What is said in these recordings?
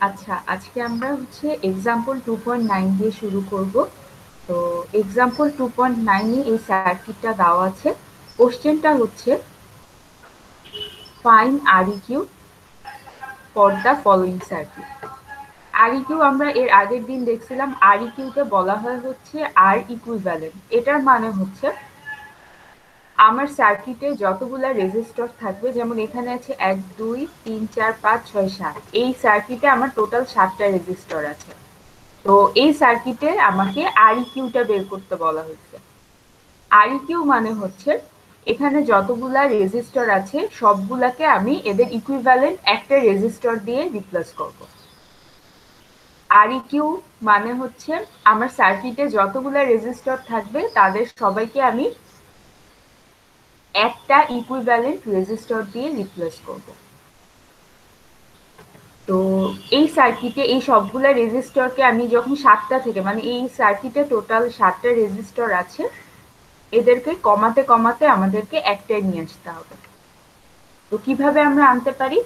আচ্ছা, আজকে আমরা হচ্ছে এক্সাম্পল 2.9 দিয়ে শুরু করব। তো এক্সাম্পল 2.9 এ এই সার্কিটটা দেওয়া আছে। কোশ্চেনটা হচ্ছে find REQ for the following circuit. REQ আমরা এর আগের দিন দেখছিলাম, আরইকিউতে বলা হয় হচ্ছে আর ইকুইভ্যালেন্ট। এটার মানে হচ্ছে আমার সার্কিটে যতগুলা রেজিস্টর থাকবে, যেমন এখানে আছে 1 2 3 4 5 6 7, এই সার্কিটে আমার টোটাল 7টা রেজিস্টর আছে। তো এই সার্কিটে আমাকে আরইকিউটা বের করতে বলা হয়েছে। আরইকিউ মানে হচ্ছে এখানে যতগুলা রেজিস্টর আছে সবগুলাকে আমি এদের ইকুইভ্যালেন্ট একটা রেজিস্টর দিয়ে রিপ্লেস করব। আরইকিউ মানে হচ্ছে আমার সার্কিটে যতগুলা রেজিস্টর থাকবে তাদের সবাইকে আমি একটা ইকুইভ্যালেন্ট রেজিস্টর দিয়ে রিপ্লেস করব। তো এই সার্কিটে এই সবগুলা রেজিস্টরকে আমি যখন 7টা থেকে, মানে এই সার্কিটে টোটাল 7টা রেজিস্টর আছে, এদেরকে কমাতে কমাতে আমাদেরকে একটাই নিয়ে আসতে হবে। তো কিভাবে আমরা আনতে পারি?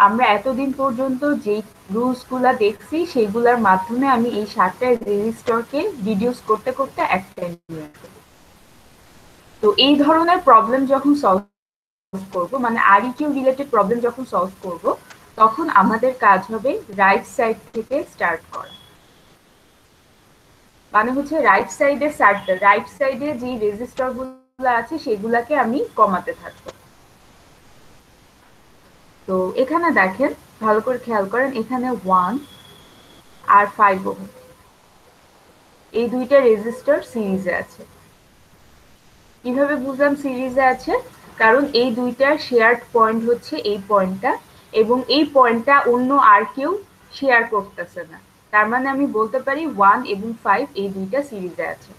আমরা এতদিন পর্যন্ত যে রুলস গুলা দেখছি সেগুলোর মাধ্যমে আমি এই 7টা রেজিস্টরকে রিডিউস করতে করতে একটাই নিয়ে আসবো। তো এই ধরনের প্রবলেম যখন সলভ করব, মানে আরইকিউ রিলেটেড প্রবলেম যখন সলভ করব, তখন আমাদের কাজ হবে রাইট সাইড থেকে স্টার্ট করা। মানে হচ্ছে রাইট সাইডে যে রেজিস্টর গুলো আছে সেগুলাকে আমি কমাতে থাকবো। তো এখানে দেখেন, ভালো করে খেয়াল করেন, এখানে 1 আর 5 ওহম এই দুইটা রেজিস্টর সিরিজে আছে। কিভাবে বুঝলাম সিরিজে আছে? কারণ এই দুইটার শেয়ার্ড পয়েন্ট হচ্ছে এই পয়েন্টটা, এবং এই পয়েন্টটা অন্য আর কেউ শেয়ার করতেছে না। তার মানে আমি বলতে পারি 1 এবং 5 এই দুইটা সিরিজে আছে।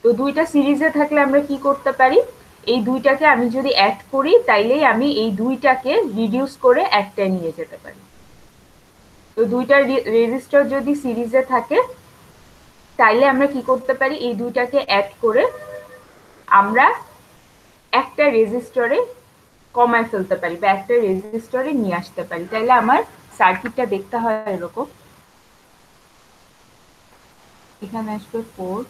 তো দুইটা সিরিজে থাকলে আমরা কি করতে পারি? এই দুইটাকে আমি যদি অ্যাড করি তাইলেই আমি এই দুইটাকে রিডিউস করে একটায় নিয়ে যেতে পারি। তো দুইটা রেজিস্টর যদি সিরিজে থাকে তাইলে আমরা কি করতে পারি? এই দুইটাকে অ্যাড করে আমরা একটা রেজিস্টরে কমায় ফেলতে পারি বা একটা রেজিস্টরে নিয়ে আসতে পারি। তাইলে আমার সার্কিটটা দেখতে হয় এরকম। এখানে আসবে 4,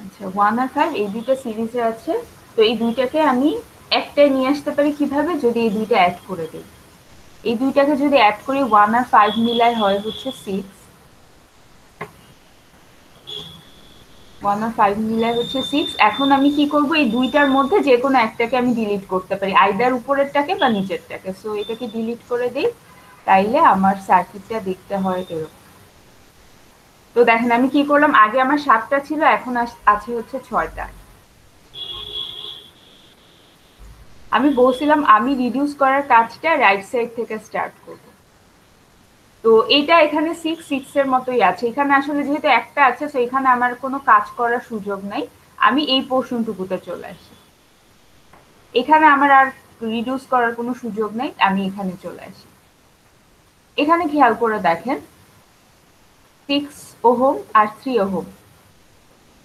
আচ্ছা 1 আর 5 এই দুইটা সিরিজে আছে। তো এই দুইটাকে আমি একটাই নিয়ে আসতে পারি কিভাবে? যদি এই দুইটা অ্যাড করে দিই। এই দুইটাকে যদি অ্যাড করি 1 আর 5 মিলায় হয় হচ্ছে 6, 1 আর 5 মিলায় হচ্ছে 6। এখন আমি কি করব? এই দুইটার মধ্যে যে কোনো একটাকে আমি ডিলিট করতে পারি, আইদার উপরেরটাকে বা নিচেরটাকে। সো এটাকে ডিলিট করে দেই, তাইলে আমার সার্কিটটা দেখতে হয় এরকম। তো দেখেন আমি কি করলাম, আগে আমার 7টা ছিল, এখন আছে হচ্ছে 6টা। আমি বলছিলাম আমি রিডিউস করার কাজটা রাইট সাইড থেকে স্টার্ট করব। তো এটা এখানে 6 এর মতোই আছে। এখানে আসলে যেহেতু একটা আছে, তো এখানে আমার কোনো কাজ করার সুযোগ নাই। আমি এই পোর্শনটুকুতে চলে আসি। এখানে আমার আর রিডিউস করার কোনো সুযোগ নাই, আমি এখানে চলে আসি। এখানে খেয়াল করে দেখেন 6 ওহম আর 3 ওহম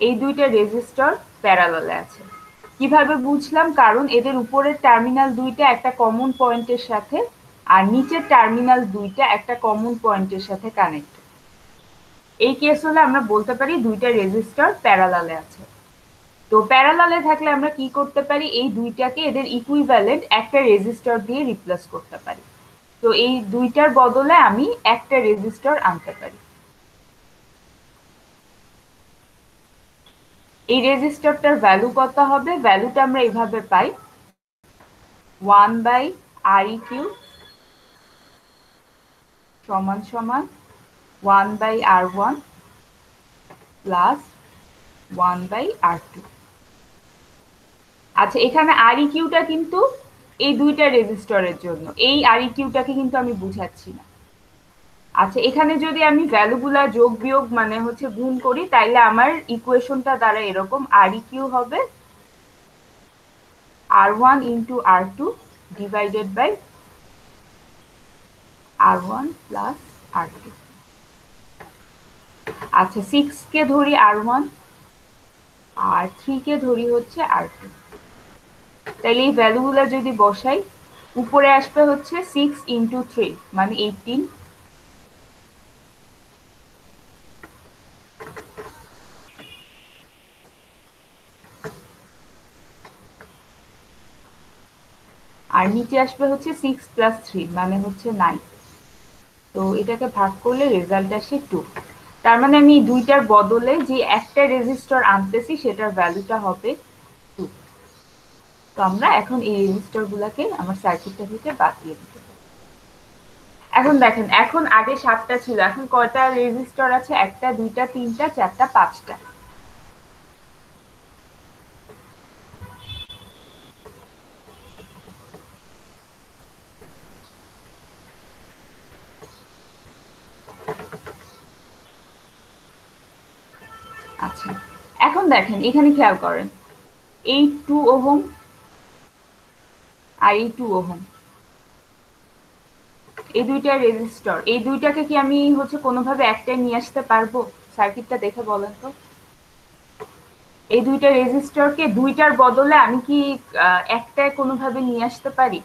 এই দুইটা রেজিস্টর প্যারালালে আছে। কিভাবে বুঝলাম? কারণ এদের উপরের টার্মিনাল দুইটা একটা কমন পয়েন্টের সাথে আর নিচের টার্মিনাল দুইটা একটা কমন পয়েন্টের সাথে কানেক্ট। এই কেস হলে আমরা বলতে পারি দুইটা রেজিস্টর প্যারালালে আছে। তো প্যারালালে থাকলে আমরা কি করতে পারি? এই দুইটাকে এদের ইকুইভ্যালেন্ট একটা রেজিস্টর দিয়ে রিপ্লেস করতে পারি। তো এই দুইটার বদলে আমি একটা রেজিস্টার আনতে পারি। এই রেজিস্টারটার ভ্যালু কত হবে? ভ্যালুটা আমরা এইভাবে পাই 1/ReQ সমান সমান 1/R1 প্লাস 1/R2। আচ্ছা, এখানে ReQটা কিন্তু এই দুইটা রেজিস্টরের জন্য, এই ReQটাকে কিন্তু আমি বুঝাচ্ছি না। আচ্ছা, এখানে যদি আমি ভ্যালুগুলা যোগ বিয়োগ মানে হচ্ছে গুণ করি, তাইলে আমার ইকুয়েশনটা দ্বারা এরকম ReQ হবে R1 into R2 divided by R1 plus R2। আচ্ছা, 6 কে ধরি R1 আর 3 কে ধরি হচ্ছে R2। তাহলে এই ভ্যালুগুলো যদি বসাই, উপরে আসবে হচ্ছে 6 into 3 মানে 18। আর নিচে আসবে হচ্ছে 6 plus 3 মানে হচ্ছে 9। তো এটাকে ভাগ করলে রেজাল্ট আসে 2। তার মানে আমি দুইটার বদলে যে একটা রেজিস্টার আনতেছি সেটার ভ্যালুটা হবে 2। তো আমরা এখন এই রেজিস্টার গুলাকে আমার সার্কিটটা থেকে বাদ দিয়ে দিতে পারি। এখন দেখেন, এখন আগে 7টা ছিল, এখন কয়টা রেজিস্টার আছে? 1টা 2টা 3টা 4টা 5টা। আচ্ছা, এখন দেখেন এখানে খেয়াল করেন, এই 2 ওহম আর এই 2 ওহম, এই দুইটা রেজিস্টার, এই দুইটাকে কি আমি হচ্ছে কোনোভাবে একটাই নিয়ে আসতে পারবো? সার্কিটটা দেখে বলেন তো। এই দুইটা রেজিস্টারকে দুইটার বদলে আমি কি একটায় কোনোভাবে নিয়ে আসতে পারি?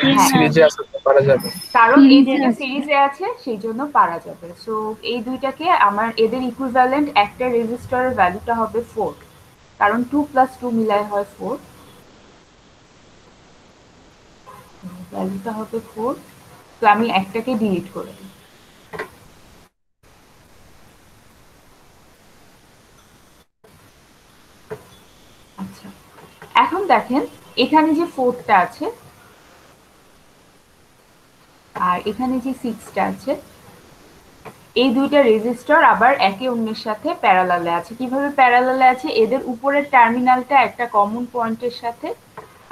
হ্যাঁ, সিরিজে আছে তো পারা যাবে। কারণ এই দুইটা সিরিজে আছে সেই জন্য পারা যাবে। সো এই দুইটাকে আমার এদের ইকুইভ্যালেন্ট একটা রেজিস্টারের ভ্যালুটা হবে 4, কারণ 2 প্লাস 2 মিলায় হয় 4। ভ্যালুটা হবে 4। তো আমি একটাকে ডিলিট করে দিই। আচ্ছা, এখন দেখেন এখানে যে 4টা আছে আর এখানে যে 6টা আছে, এই দুইটা রেজিস্টার আবার একে অন্যের সাথে প্যারালালে আছে। কিভাবে প্যারালালে আছে? এদের উপরের টার্মিনালটা একটা কমন পয়েন্টের সাথে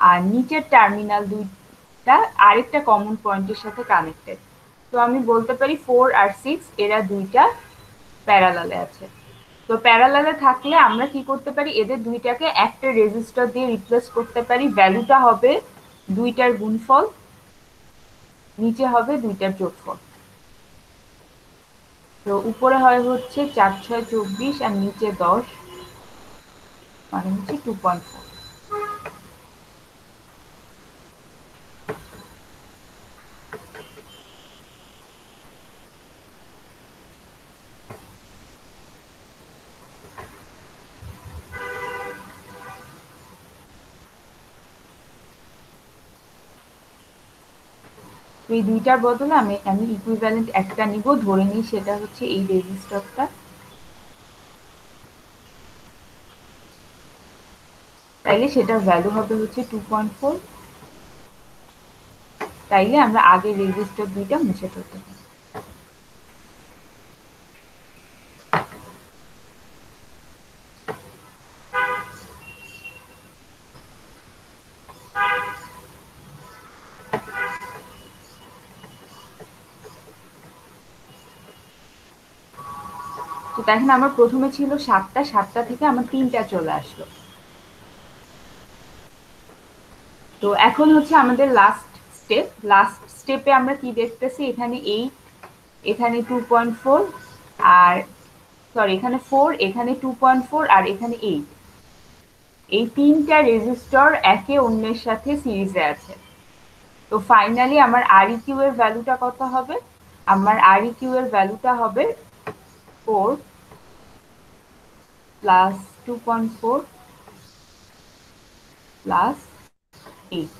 আর নিচের টার্মিনাল দুইটা আরেকটা কমন পয়েন্টের সাথে কানেক্টেড। তো আমি বলতে পারি 4 আর 6 এরা দুইটা প্যারালালে আছে। তো প্যারালালে থাকলে আমরা কি করতে পারি? এদের দুইটাকে একটা রেজিস্টার দিয়ে রিপ্লেস করতে পারি। ভ্যালুটা হবে দুইটার গুণফল, নিচে হবে দুইটার যোগফল। তো উপরে হয় হচ্ছে 4 6 24 আর নিচে 10 মানে হচ্ছে 2.4। তো এই দুইটার বদলে আমি ইকুইভ্যালেন্ট একটা নিব, ধরে নিই সেটা হচ্ছে এই রেজিস্টারটা। তাইলে সেটার ভ্যালু হবে হচ্ছে 2.4। তাইলে আমরা আগের রেজিস্টার দুইটা মুছে ফেলতে পারি। তো দেখেন আমার প্রথমে ছিল 7টা, 7টা থেকে আমার 3টা চলে আসলো। তো এখন হচ্ছে আমাদের লাস্ট স্টেপ। লাস্ট স্টেপে আমরা কি দেখতেছি? এখানে 8, এখানে 2.4 আর সরি এখানে 4, এখানে 2.4 আর এখানে 8। এই তিনটা রেজিস্টর একে অন্যের সাথে সিরিজে আছে। তো ফাইনালি আমার ReQ এর ভ্যালুটা কত হবে? আমার ReQ এর ভ্যালুটা হবে 4 প্লাস 2.4 প্লাস 8।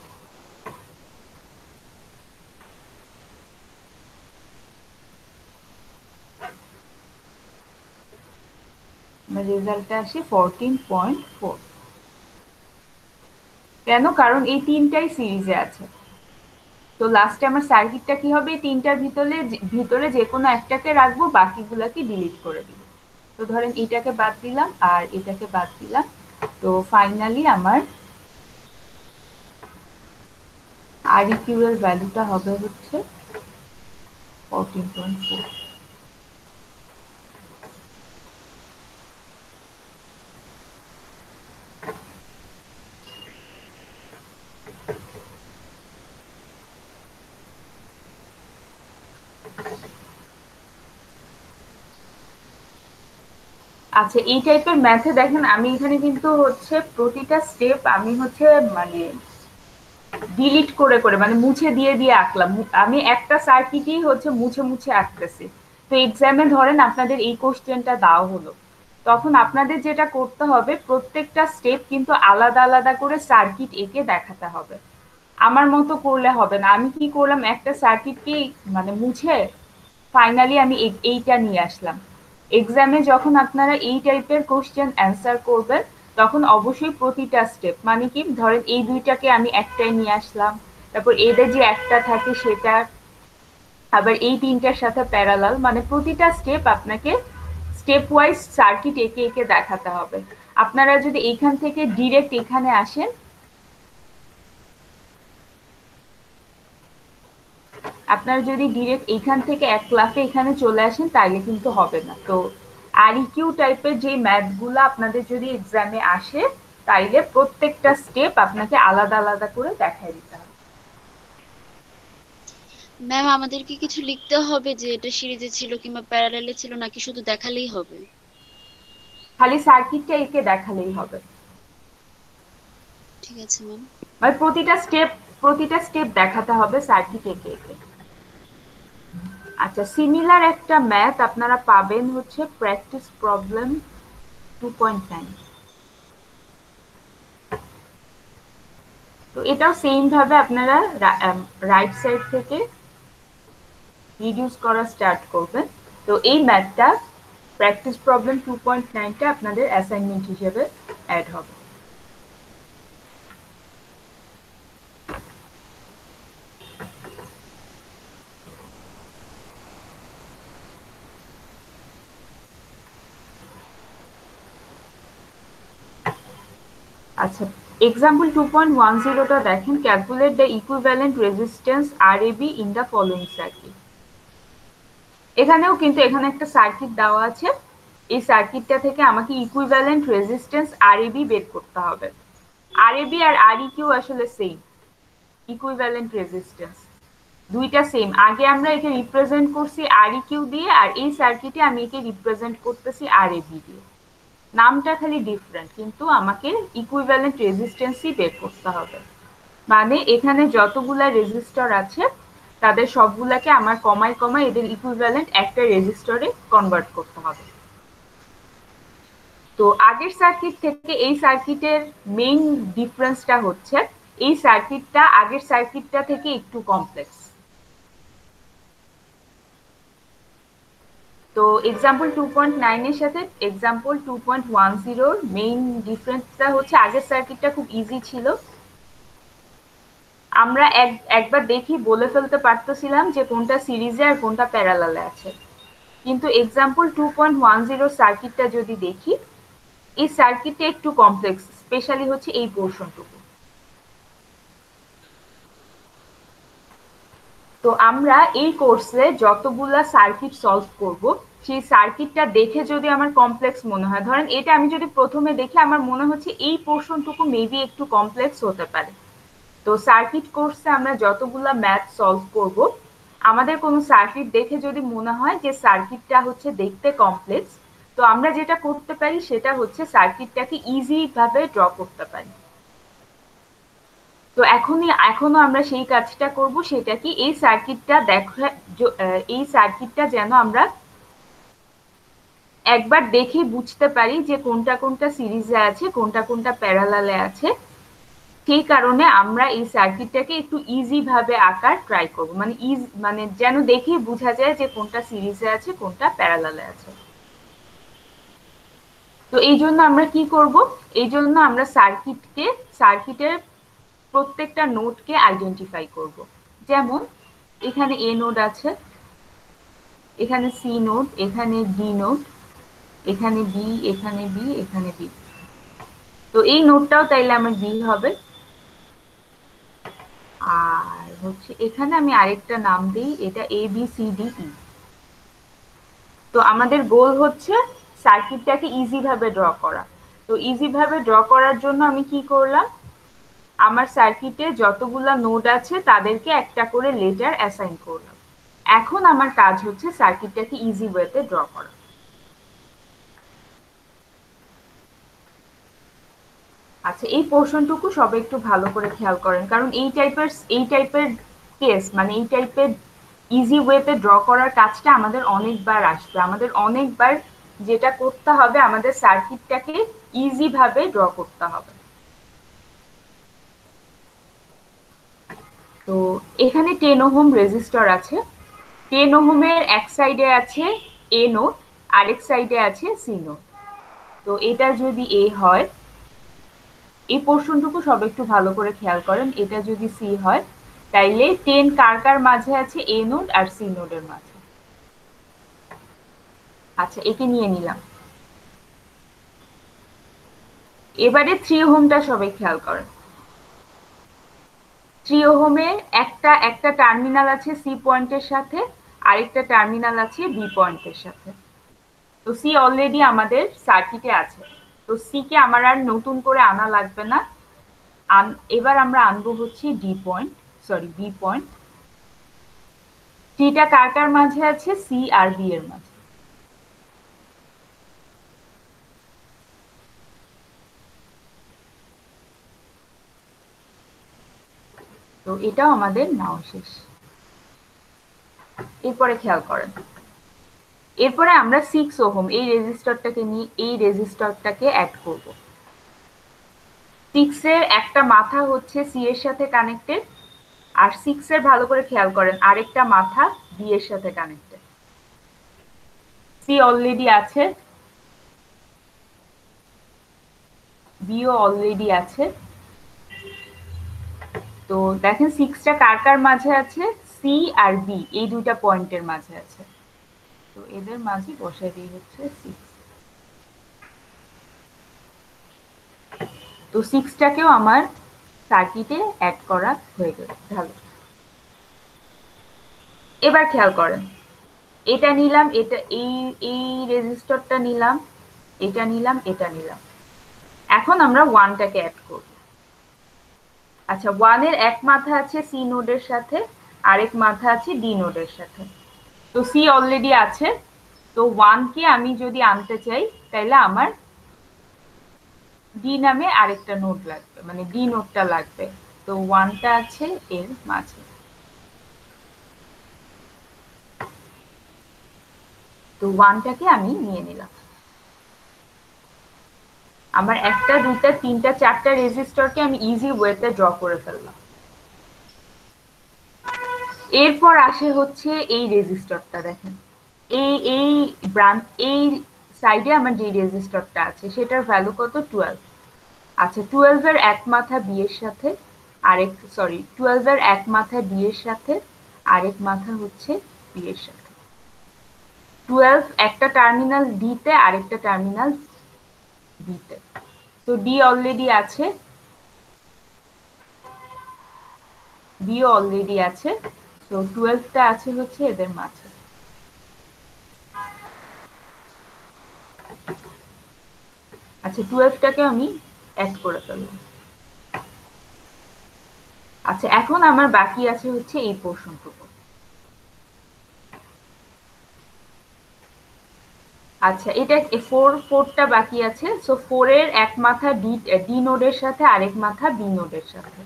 আমার রেজাল্টটা আসে 14.4। কেন? কারণ এই তিনটাই সিরিজে আছে। তো লাস্টে আমার সার্কিটটা কি হবে, এই তিনটার ভিতরে যে কোনো একটাকে রাখবো, বাকিগুলাকে ডিলিট করে দিব। তো ধরেন এটাকে বাদ দিলাম আর এটাকে বাদ দিলাম। তো ফাইনালি আমার আরইকিউ এর ভ্যালুটা হবে হচ্ছে 14.4। আচ্ছা, এই টাইপের ম্যাথে দেখেন আমি এখানে কিন্তু হচ্ছে প্রতিটা স্টেপ আমি হচ্ছে মানে ডিলিট করে করে মানে মুছে দিয়ে দিয়ে আঁকলাম। আমি একটা সার্কিটই হচ্ছে মুছে মুছে আঁকতেছি। তো এক্সামে ধরেন আপনাদের এই কোশ্চেনটা দেওয়া হলো, তখন আপনাদের যেটা করতে হবে প্রত্যেকটা স্টেপ কিন্তু আলাদা আলাদা করে সার্কিট এঁকে দেখাতে হবে। আমার মতো করলে হবে না। আমি কি করলাম, একটা সার্কিটকে মানে মুছে ফাইনালি আমি এইটা নিয়ে আসলাম। এক্সামে যখন আপনারা এই টাইপের কোশ্চেন অ্যান্সার করবেন, তখন অবশ্যই প্রতিটা স্টেপ মানে কি ধরেন এই দুইটাকে আমি একটাই নিয়ে আসলাম, তারপর এদের যে একটা থাকে সেটা আবার এই তিনটার সাথে প্যারালাল, মানে প্রতিটা স্টেপ আপনাকে স্টেপ ওয়াইজ সার্কিট এঁকে এঁকে দেখাতে হবে। আপনারা যদি এইখান থেকে ডিরেক্ট এখানে আসেন, আপনারা যদি ডিরেক্ট এইখান থেকে এক ক্লাসে এখানে চলে আসেন তাহলে কিন্তু হবে না। তো আরইকিউ টাইপের যে ম্যাথগুলো আপনাদের যদি এক্সামে আসে, তাইলে প্রত্যেকটা স্টেপ আপনাকে আলাদা আলাদা করে দেখাই দিতে হবে। ম্যাম আমাদের কি কিছু লিখতে হবে যে এটা সিরিজে ছিল কিংবা প্যারালালে ছিল, নাকি শুধু দেখালেই হবে? খালি সার্কিটটা এঁকে দেখালেই হবে। ঠিক আছে ম্যাম। মানে প্রতিটা স্টেপ দেখাতে হবে সার্কিট এঁকে এঁকে। আচ্ছা, সিমিলার একটা ম্যাথ আপনারা পাবেন হচ্ছে প্র্যাকটিস প্রবলেম 2.9। তো এটাও সেম ভাবে আপনারা রাইট সাইড থেকে রিডিউস করা স্টার্ট করবেন। তো এই ম্যাথটা প্র্যাকটিস প্রবলেম 2.9টা আপনাদের অ্যাসাইনমেন্ট হিসেবে অ্যাড হবে। আচ্ছা, এক্সাম্পল 2.10টা দেখেন, calculate the equivalent resistance RAB in the following circuit. এখানেও কিন্তু এখানে একটা সার্কিট দেওয়া আছে। এই সার্কিটটা থেকে আমাকে ইকুইভ্যালেন্ট রেজিস্ট্যান্স আরএবি বের করতে হবে। আরএবি আর আরইকিউ আসলে সেম, ইকুইভ্যালেন্ট রেজিস্ট্যান্স দুইটা সেম। আগে আমরা একে রিপ্রেজেন্ট করছি আরইকিউ দিয়ে, আর এই সার্কিটে আমি একে রিপ্রেজেন্ট করতেছি আরএবি দিয়ে। নামটা খালি ডিফারেন্ট, কিন্তু আমাকে ইকুইভ্যালেন্ট রেজিস্ট্যান্সই বের করতে হবে। মানে এখানে যতগুলা রেজিস্টর আছে তাদের সবগুলাকে আমার কমায় কমায় এদের ইকুইভ্যালেন্ট একটা রেজিস্টরে কনভার্ট করতে হবে। তো আগের সার্কিট থেকে এই সার্কিটের মেইন ডিফারেন্সটা হচ্ছে এই সার্কিটটা আগের সার্কিটটা থেকে একটু কমপ্লেক্স। তো এক্সাম্পল 2.9 এর সাথে এক্সাম্পল 2.10 মেইন ডিফারেন্সটা হচ্ছে আগের সার্কিটটা খুব ইজি ছিল। আমরা একবার দেখি বলে ফেলতে পারতেছিলাম যে কোনটা সিরিজে আর কোনটা প্যারালালে আছে। কিন্তু এক্সাম্পল 2.10 সার্কিটটা যদি দেখি, এই সার্কিটটা একটু কমপ্লেক্স, স্পেশালি হচ্ছে এই পোর্শনটুকু। তো আমরা এই কোর্সে যতগুলা সার্কিট সলভ করব, সেই সার্কিটটা দেখে যদি আমার কমপ্লেক্স মনে হয়, ধরেন এটা আমি যদি প্রথমে দেখে আমার মনে হচ্ছে এই পোর্শনটুকু মেবি একটু কমপ্লেক্স হতে পারে। তো সার্কিট কোর্সে আমরা যতগুলা ম্যাথ সলভ করব, আমাদের কোনো সার্কিট দেখে যদি মনে হয় যে সার্কিটটা হচ্ছে দেখতে কমপ্লেক্স, তো আমরা যেটা করতে পারি সেটা হচ্ছে সার্কিটটাকে ইজি ভাবে ড্র করতে পারি। তো এখনো আমরা সেই কাজটা করব। সেটা কি, এই সার্কিটটা দেখা, এই সার্কিটটা যেন আমরা একবার দেখে বুঝতে পারি যে কোনটা কোনটা সিরিজে আছে, কোনটা কোনটা প্যারালালে আছে। সেই কারণে আমরা এই সার্কিটটাকে একটু ইজি ভাবে আঁকার ট্রাই করব, মানে মানে যেন দেখেই বোঝা যায় যে কোনটা সিরিজে আছে কোনটা প্যারালালে আছে। তো এই জন্য আমরা কি করব, এই জন্য আমরা সার্কিটের প্রত্যেকটা নোডকে আইডেন্টিফাই করব। যেমন এখানে এ নোড আছে, এখানে সি নোড, এখানে ডি নোড, এখানে বি, এখানে বি, এখানে বি। তো এই নোডটাও তাইলে আমার বি হবে। আর হচ্ছে এখানে আমি আরেকটা নাম দিই, এটা A B C D E. তো আমাদের গোল হচ্ছে সার্কিটটাকে ইজি ভাবে ড্র করা। তো ইজি ভাবে ড্র করার জন্য আমি কি করলাম, আমার সার্কিটে যতগুলা নোড আছে তাদেরকে একটা করে লেটার অ্যাসাইন করলাম। এখন আমার কাজ হচ্ছে সার্কিটটাকে ইজি ওয়েতে ড্র করা। আচ্ছা, এই পোর্শনটুকু সবাই একটু ভালো করে খেয়াল করেন, কারণ এই টাইপের কেস, মানে এই টাইপের ইজি ওয়েতে ড্র করার কাজটা আমাদের অনেকবার আসবে। আমাদের অনেকবার যেটা করতে হবে, আমাদের সার্কিটটাকে ইজি ভাবে ড্র করতে হবে। তো এখানে 10 ওহম রেজিস্টর আছে। 10 ওহমের এক সাইডে আছে এ নোড, আরেক সাইডে আছে সি নোড। তো এটা যদি এ হয়, এই পোর্শনটুকু সব একটু ভালো করে খেয়াল করেন, এটা যদি সি হয়, তাইলে 10 কার কার মাঝে আছে, এ নোড আর সি নোডের মাঝে। আচ্ছা, একে নিয়ে নিলাম। এবারে 3 ওহমটা সবাই খেয়াল করেন। 3 ওহমের একটা একটা টার্মিনাল আছে সি পয়েন্টের সাথে, আরেকটা টার্মিনাল আছে বি পয়েন্টের সাথে। তো সি অলরেডি আমাদের সার্কিটে আছে, তো সি কে আমার আর নতুন করে আনা লাগবে না। এবার আমরা আনবো হচ্ছে D point, sorry B point. টিটা কার কার মাঝে আছে, সি আর বি এর মাঝে। তো এটাও আমাদের নাও শেষ। এরপরে খেয়াল করেন, এরপরে আমরা 6 ওহম এই রেজিস্টরটাকে নিয়ে এই রেজিস্টরটাকে অ্যাড করব। 6 এর একটা মাথা হচ্ছে সি এর সাথে কানেক্টেড, আর 6 এর ভালো করে খেয়াল করেন আরেকটা মাথা বি এর সাথে কানেক্টেড। সি অলরেডি আছে, বিও অলরেডি আছে। তো দেখেন 6টা কার কার মাঝে আছে, সি আর বি এই দুইটা পয়েন্টের মাঝে আছে। তো এদের মাঝে বসাই দিই হচ্ছে 6। তো 6টাকেও আমার সার্কিটে অ্যাড করা হয়ে গেল। ভালো, এবার খেয়াল করেন, এটা নিলাম, এটা এই এই রেজিস্টরটা নিলাম, এটা নিলাম, এটা নিলাম। এখন আমরা 1টাকে অ্যাড করব। আচ্ছা, 1 এর এক মাথা আছে সি নোডের সাথে, আরেক মাথা আছে ডি নোডের সাথে। তো সি অলরেডি আছে, তো 1 কে আমি যদি আনতে চাই, তাহলে আমার ডি নামে আরেকটা নোড লাগবে, মানে ডি নোডটা লাগবে। তো 1টা আছে এর মাঝে। তো 1টাকে আমি নিয়ে নিলাম। আমার একটা, দুইটা, তিনটা, চারটা রেজিস্টরকে আমি ইজি ওয়েতে ড্র করে ফেললাম। এরপর আসে হচ্ছে এই রেজিস্টরটা, দেখেন এই এই ব্রাঞ্চ, এই সাইডে আমার যে রেজিস্টরটা আছে সেটার ভ্যালু কত, 12। আচ্ছা, 12 এর এক মাথা বি এর সাথে, আরেক, সরি 12 এর এক মাথা ডি এর সাথে, আরেক মাথা হচ্ছে বি এর সাথে। 12 একটা টার্মিনাল ডি তে, আরেকটা টার্মিনাল বি তে। তো ডি অলরেডি আছে, বিও অলরেডি আছে। তো 12টা আছে হচ্ছে এদের মাঝে। আচ্ছা, 12টাকে আমি অ্যাড করে ফেললাম। আচ্ছা, এখন আমার বাকি আছে হচ্ছে এই পোর্শনটুকু। আচ্ছা, এটা 4টা বাকি আছে। সো 4 এর এক মাথা ডি নোডের সাথে, আরেক মাথা বি নোডের সাথে।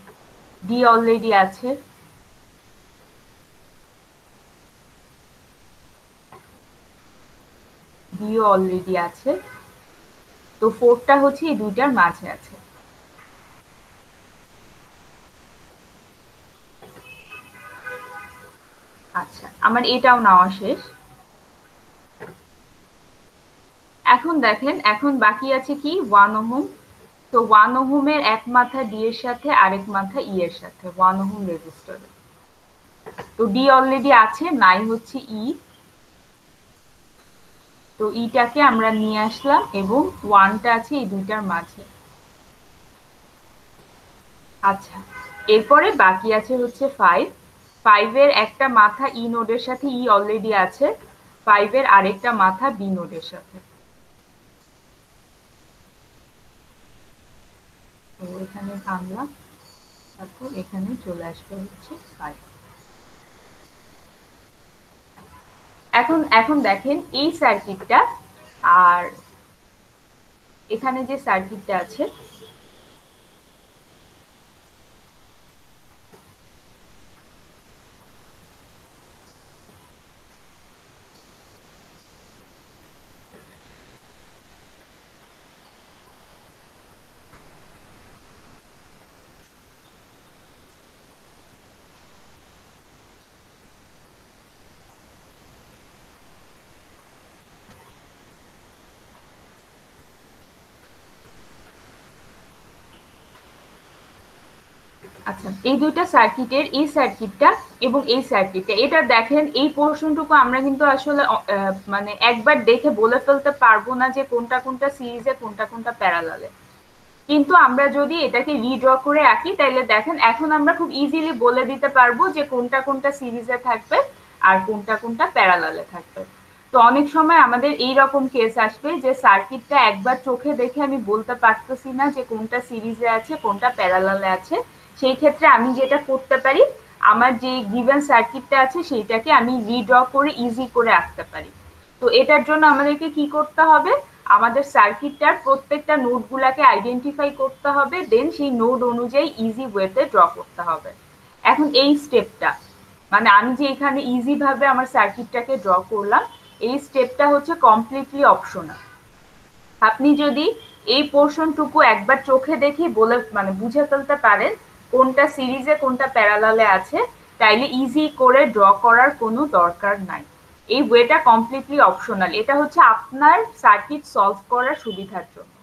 ডি অলরেডি আছে, বিও অলরেডি আছে। তো 4টা হচ্ছে এই দুইটার মাঝে আছে। আচ্ছা, আমার এটাও নেওয়া শেষ। এখন দেখেন, এখন বাকি আছে কি 1 ওহম। তো 1 ওহমের এক মাথা ডি এর সাথে আরেক মাথা ই এর সাথে 1 ওহম রেজিস্টারে। তো ডি অলরেডি আছে, নাই হচ্ছে ই। তো ইটাকে আমরা নিয়ে আসলাম এবং 1টা আছে এই দুইটার মাঝে। আচ্ছা, এরপরে বাকি আছে হচ্ছে 5। 5 এর একটা মাথা ই নোডের সাথে ই অলরেডি আছে, 5 এর আরেকটা মাথা বি নোডের সাথে। তো এখানে আনলাম, তারপর এখানে চলে আসবে হচ্ছে 5। এখন এখন দেখেন এই সার্কিটটা আর এখানে যে সার্কিটটা আছে, আচ্ছা এই দুইটা সার্কিটের এই সার্কিটটা এবং এই সার্কিটটা, এটা দেখেন এই পোর্শনটুকু আমরা কিন্তু আসলে মানে একবার দেখে বলে ফেলতে পারবো না যে কোনটা কোনটা সিরিজে কোনটা কোনটা প্যারালালে। কিন্তু আমরা যদি এটাকে রিড্র করে আঁকি তাহলে দেখেন এখন আমরা খুব ইজিলি বলে দিতে পারবো যে কোনটা কোনটা সিরিজে থাকবে আর কোনটা কোনটা প্যারালালে থাকবে। তো অনেক সময় আমাদের এই রকম কেস আসবে যে সার্কিটটা একবার চোখে দেখে আমি বলতে পারতেছি না যে কোনটা সিরিজে আছে কোনটা প্যারালালে আছে। সেই ক্ষেত্রে আমি যেটা করতে পারি, আমার যে গিভেন সার্কিটটা আছে সেইটাকে আমি রিড্র করে ইজি করে আঁকতে পারি। তো এটার জন্য আমাদেরকে কি করতে হবে, আমাদের সার্কিটটার প্রত্যেকটা নোড গুলাকে আইডেন্টিফাই করতে হবে, দেন সেই নোড অনুযায়ী ইজি ওয়েতে ড্র করতে হবে। এখন এই স্টেপটা, মানে আমি যে এখানে ইজি ভাবে আমার সার্কিটটাকে ড্র করলাম, এই স্টেপটা হচ্ছে কমপ্লিটলি অপশনাল। আপনি যদি এই পোর্শনটুকু একবার চোখে দেখে বলে মানে বুঝে ফেলতে পারেন কোনটা সিরিজে কোনটা প্যারালালে আছে, তাইলে ইজি করে ড্র করার কোনো দরকার নাই। এই ওয়েটা কমপ্লিটলি অপশনাল, এটা হচ্ছে আপনার সার্কিট সলভ করার সুবিধার জন্য।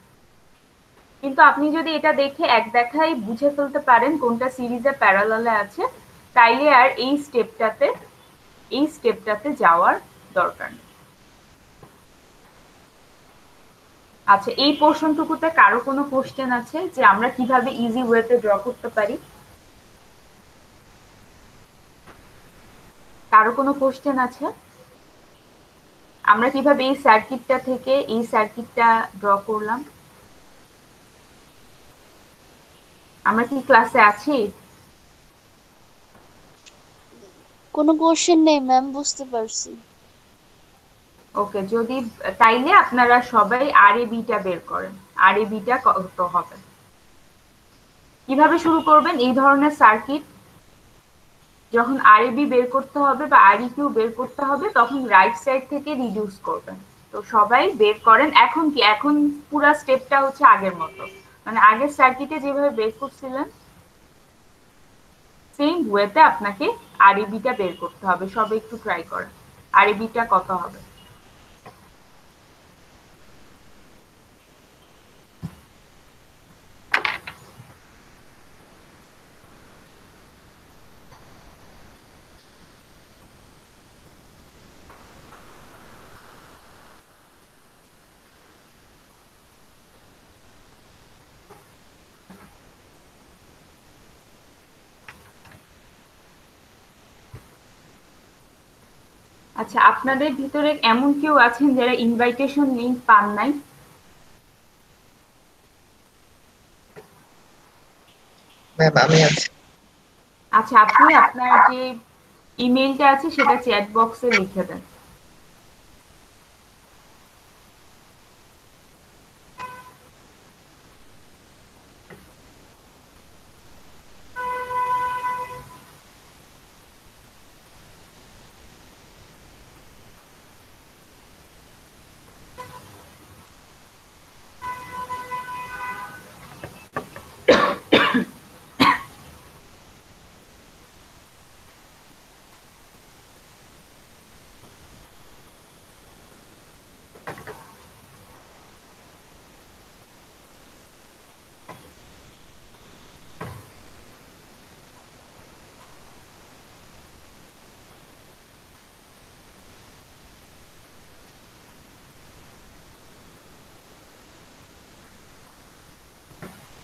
কিন্তু আপনি যদি এটা দেখে এক দেখায় বুঝে ফেলতে পারেন কোনটা সিরিজে প্যারালালে আছে, তাইলে আর এই স্টেপটাতে যাওয়ার দরকার নেই। আচ্ছা এই পোর্শনটুকুতে কারো কোনো কোশ্চেন আছে যে আমরা কিভাবে ইজি ওয়েতে ড্র করতে পারি? কারো কোনো কোশ্চেন আছে? আমরা কিভাবে এই সার্কিটটা থেকে এই সার্কিটটা ড্র করলাম? আমরা কি ক্লাসে আছি? কোনো কোশ্চেন নেই ম্যাম, বুঝতে পারছি। ওকে, যদি তাইলে আপনারা সবাই আর এ বিটা বের করেন, আর এ বিটা কত হবে। কিভাবে শুরু করবেন এই ধরনের সার্কিট? যখন আর এ বি বের করতে হবে বা আর ই কিউ বের করতে হবে তখন রাইট সাইড থেকে রিডিউস করবেন। তো সবাই বের করেন। এখন কি, এখন পুরো স্টেপটা হচ্ছে আগের মতো, মানে আগের সার্কিটে যেভাবে বের করছিলেন সেম ওয়েতে আপনাকে আর এ বিটা বের করতে হবে। সবাই একটু ট্রাই করেন, আর এ বিটা কত হবে। আচ্ছা আপনাদের ভিতরে এমন কেউ আছেন যারা ইনভাইটেশন লিংক পান নাই? ম্যাম আমি আছি। আচ্ছা আপনি আপনার যে ইমেইলটা আছে সেটা চ্যাট বক্সে লিখে দেন।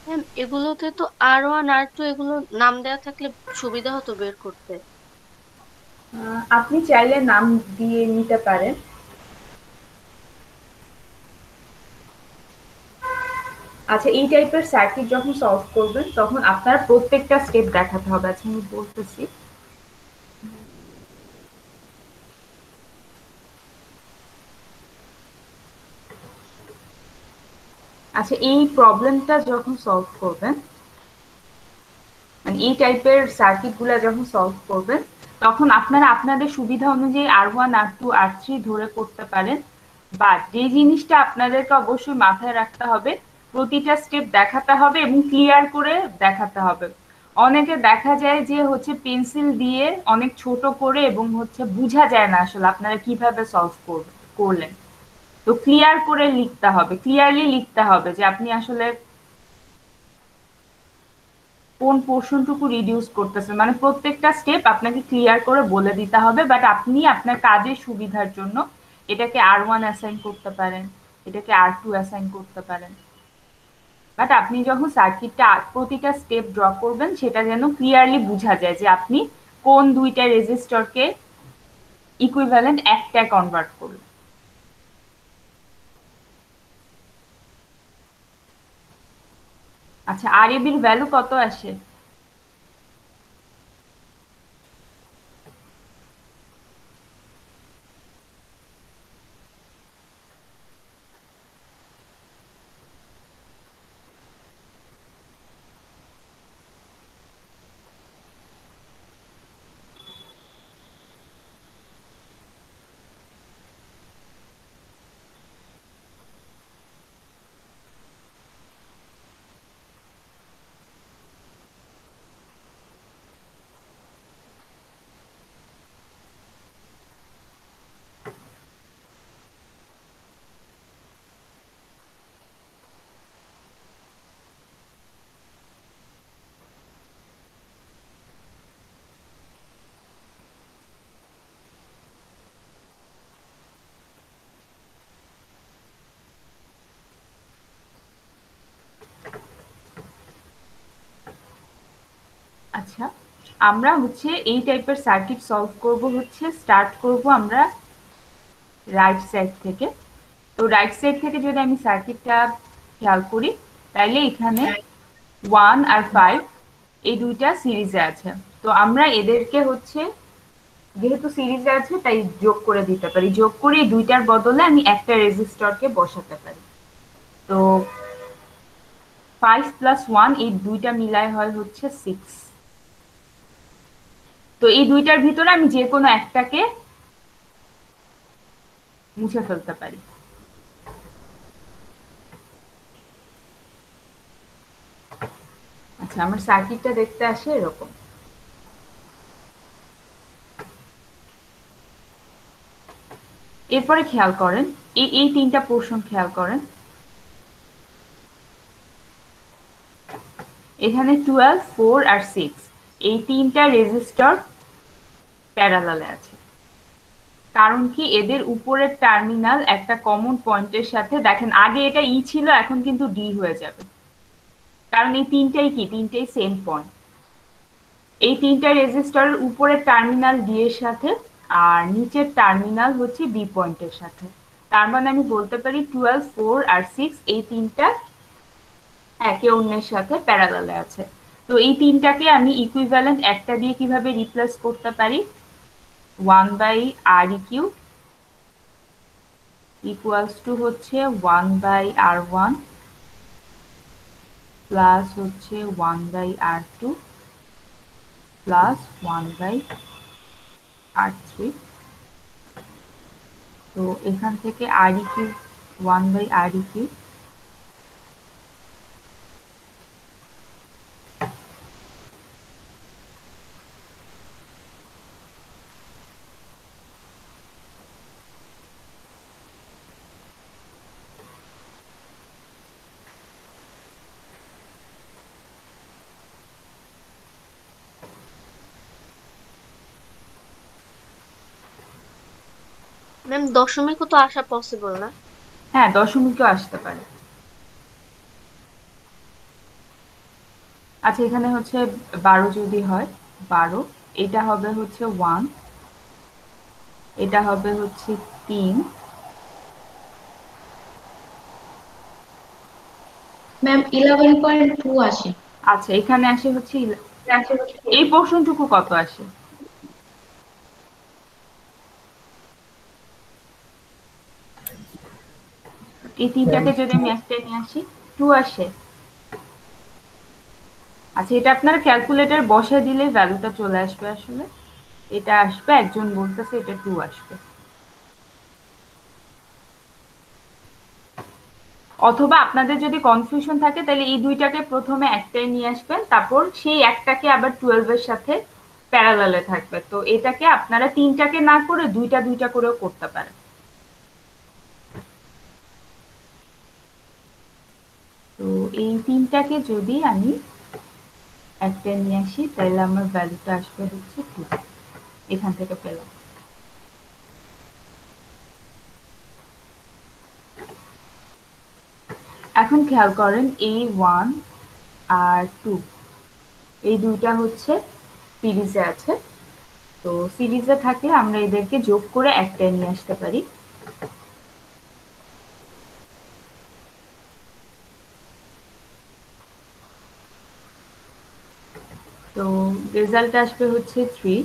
ম্যাম এগুলোতে তো R1 R2 এগুলো নাম দেওয়া থাকলে সুবিধা হতো বের করতে। আপনি চাইলে নাম দিয়ে নিতে পারেন। আচ্ছা, এই টাইপের সার্কিট যখন সলভ করবেন তখন আপনার প্রত্যেকটা স্টেপ দেখাতে হবে। আচ্ছা, আমি বলতেছি। আচ্ছা, এই প্রবলেমটা যখন সলভ করবেন, মানে এই টাইপের সার্কিট গুলা যখন সলভ করবেন, তখন আপনারা আপনাদের সুবিধা অনুযায়ী R1 R2 R3 ধরে করতে পারেন। বাট যে জিনিসটা আপনাদেরকে অবশ্যই মাথায় রাখতে হবে, প্রতিটা স্টেপ দেখাতে হবে এবং ক্লিয়ার করে দেখাতে হবে। অনেকে দেখা যায় যে হচ্ছে পেন্সিল দিয়ে অনেক ছোট করে এবং হচ্ছে বোঝা যায় না আসলে আপনারা কিভাবে সলভ করলেন। তো ক্লিয়ার করে লিখতে হবে, ক্লিয়ারলি লিখতে হবে যে আপনি আসলে কোন পোর্শনটুকু রিডিউস করতেছেন, মানে প্রত্যেকটা স্টেপ আপনাকে ক্লিয়ার করে বলে দিতে হবে। বাট আপনি আপনার কাজের সুবিধার জন্য এটাকে R1 অ্যাসাইন করতে পারেন, এটাকে R2 অ্যাসাইন করতে পারেন। বাট আপনি যখন সার্কিটটা প্রতিটা স্টেপ ড্র করবেন সেটা যেন ক্লিয়ারলি বোঝা যায় যে আপনি কোন দুইটা রেজিস্টরকে ইকুইভ্যালেন্ট একটায় কনভার্ট করবেন। আচ্ছা, RAB-র ভ্যালু কত আসে? আচ্ছা, আমরা হচ্ছে এই টাইপের সার্কিট সলভ করব, হচ্ছে স্টার্ট করব আমরা রাইট সাইড থেকে। তো রাইট সাইড থেকে যদি আমি সার্কিটটা খেয়াল করি, তাইলে এখানে 1 আর 5 এই দুইটা সিরিজে আছে। তো আমরা এদেরকে হচ্ছে, যেহেতু সিরিজে আছে তাই যোগ করে দিতে পারি। যোগ করে এই দুইটার বদলে আমি একটা রেজিস্টরকে বসাতে পারি। তো 5 + 1 এই দুইটা মিলায় হয় হচ্ছে 6। তো এই দুইটার ভিতরে আমি যে কোনো একটাকে মুছে ফেলতে পারি। আচ্ছা, আমার সার্কিটটা দেখতে আসে এরকম। এরপরে খেয়াল করেন, এই এই তিনটা পোর্শন খেয়াল করেন। এখানে 12, 4 আর 6 এই তিনটা রেজিস্টর প্যারালালে আছে। কারণ কি, এদের উপরের টার্মিনাল একটা কমন পয়েন্টের সাথে, দেখেন আগে এটা ই ছিল, এখন কিন্তু ডি হয়ে যাবে। কারণ এই তিনটাই কি, তিনটাই সেম পয়েন্ট। এই তিনটা রেজিস্টরের উপরের টার্মিনাল ডি এর সাথে আর নিচের টার্মিনাল হচ্ছে বি পয়েন্টের সাথে। তার মানে আমি বলতে পারি 12, 4 আর 6 এই তিনটা একে অন্যের সাথে প্যারালালে আছে। তো এই তিনটাকে আমি ইকুইভ্যালেন্ট একটা দিয়ে কিভাবে রিপ্লেস করতে পারি, 1/Req ইকুয়ালস টু হচ্ছে 1/R1 প্লাস হচ্ছে 1/R2 প্লাস 1/R3। তো এখান থেকে Req 1/Req। ম্যাম দশমিকও তো আসা পসিবল না? হ্যাঁ, দশমিকও আসতে পারে। আচ্ছা, এখানে হচ্ছে 12 যদি হয় 12, এটা হবে হচ্ছে 1, এটা হবে হচ্ছে 3। ম্যাম 11.2 আসে। আচ্ছা, এখানে আসে হচ্ছে এই পোর্শনটুকু কত আসে? এই তিনটাকে যদি আমি একটাই নিয়ে আসি 2 আসে। আচ্ছা, এটা আপনার ক্যালকুলেটর বসে দিলে ভ্যালুটা চলে আসবে আসলে। এটা আসবে, একজন বলতেছে এটা 2 আসবে। অথবা আপনাদের যদি কনফিউশন থাকে তাহলে এই দুইটাকে প্রথমে একটাই নিয়ে আসবেন, তারপর সেই একটাকে আবার 12 এর সাথে প্যারালালে থাকবে। তো এটাকে আপনারা তিনটাকে না করে দুইটা দুইটা করেও করতে পারেন। তো এই তিনটাকে যদি আমি একটা নিয়ে আসি তাহলে আমার ভ্যালুটা আসবে হচ্ছে 2, এখান থেকে পেলাম। এখন খেয়াল করেন এই 1 আর 2 এই দুইটা হচ্ছে সিরিজে আছে। তো সিরিজে থাকলে আমরা এদেরকে যোগ করে একটাই নিয়ে আসতে পারি। তো রেজাল্ট আসবে হচ্ছে 3।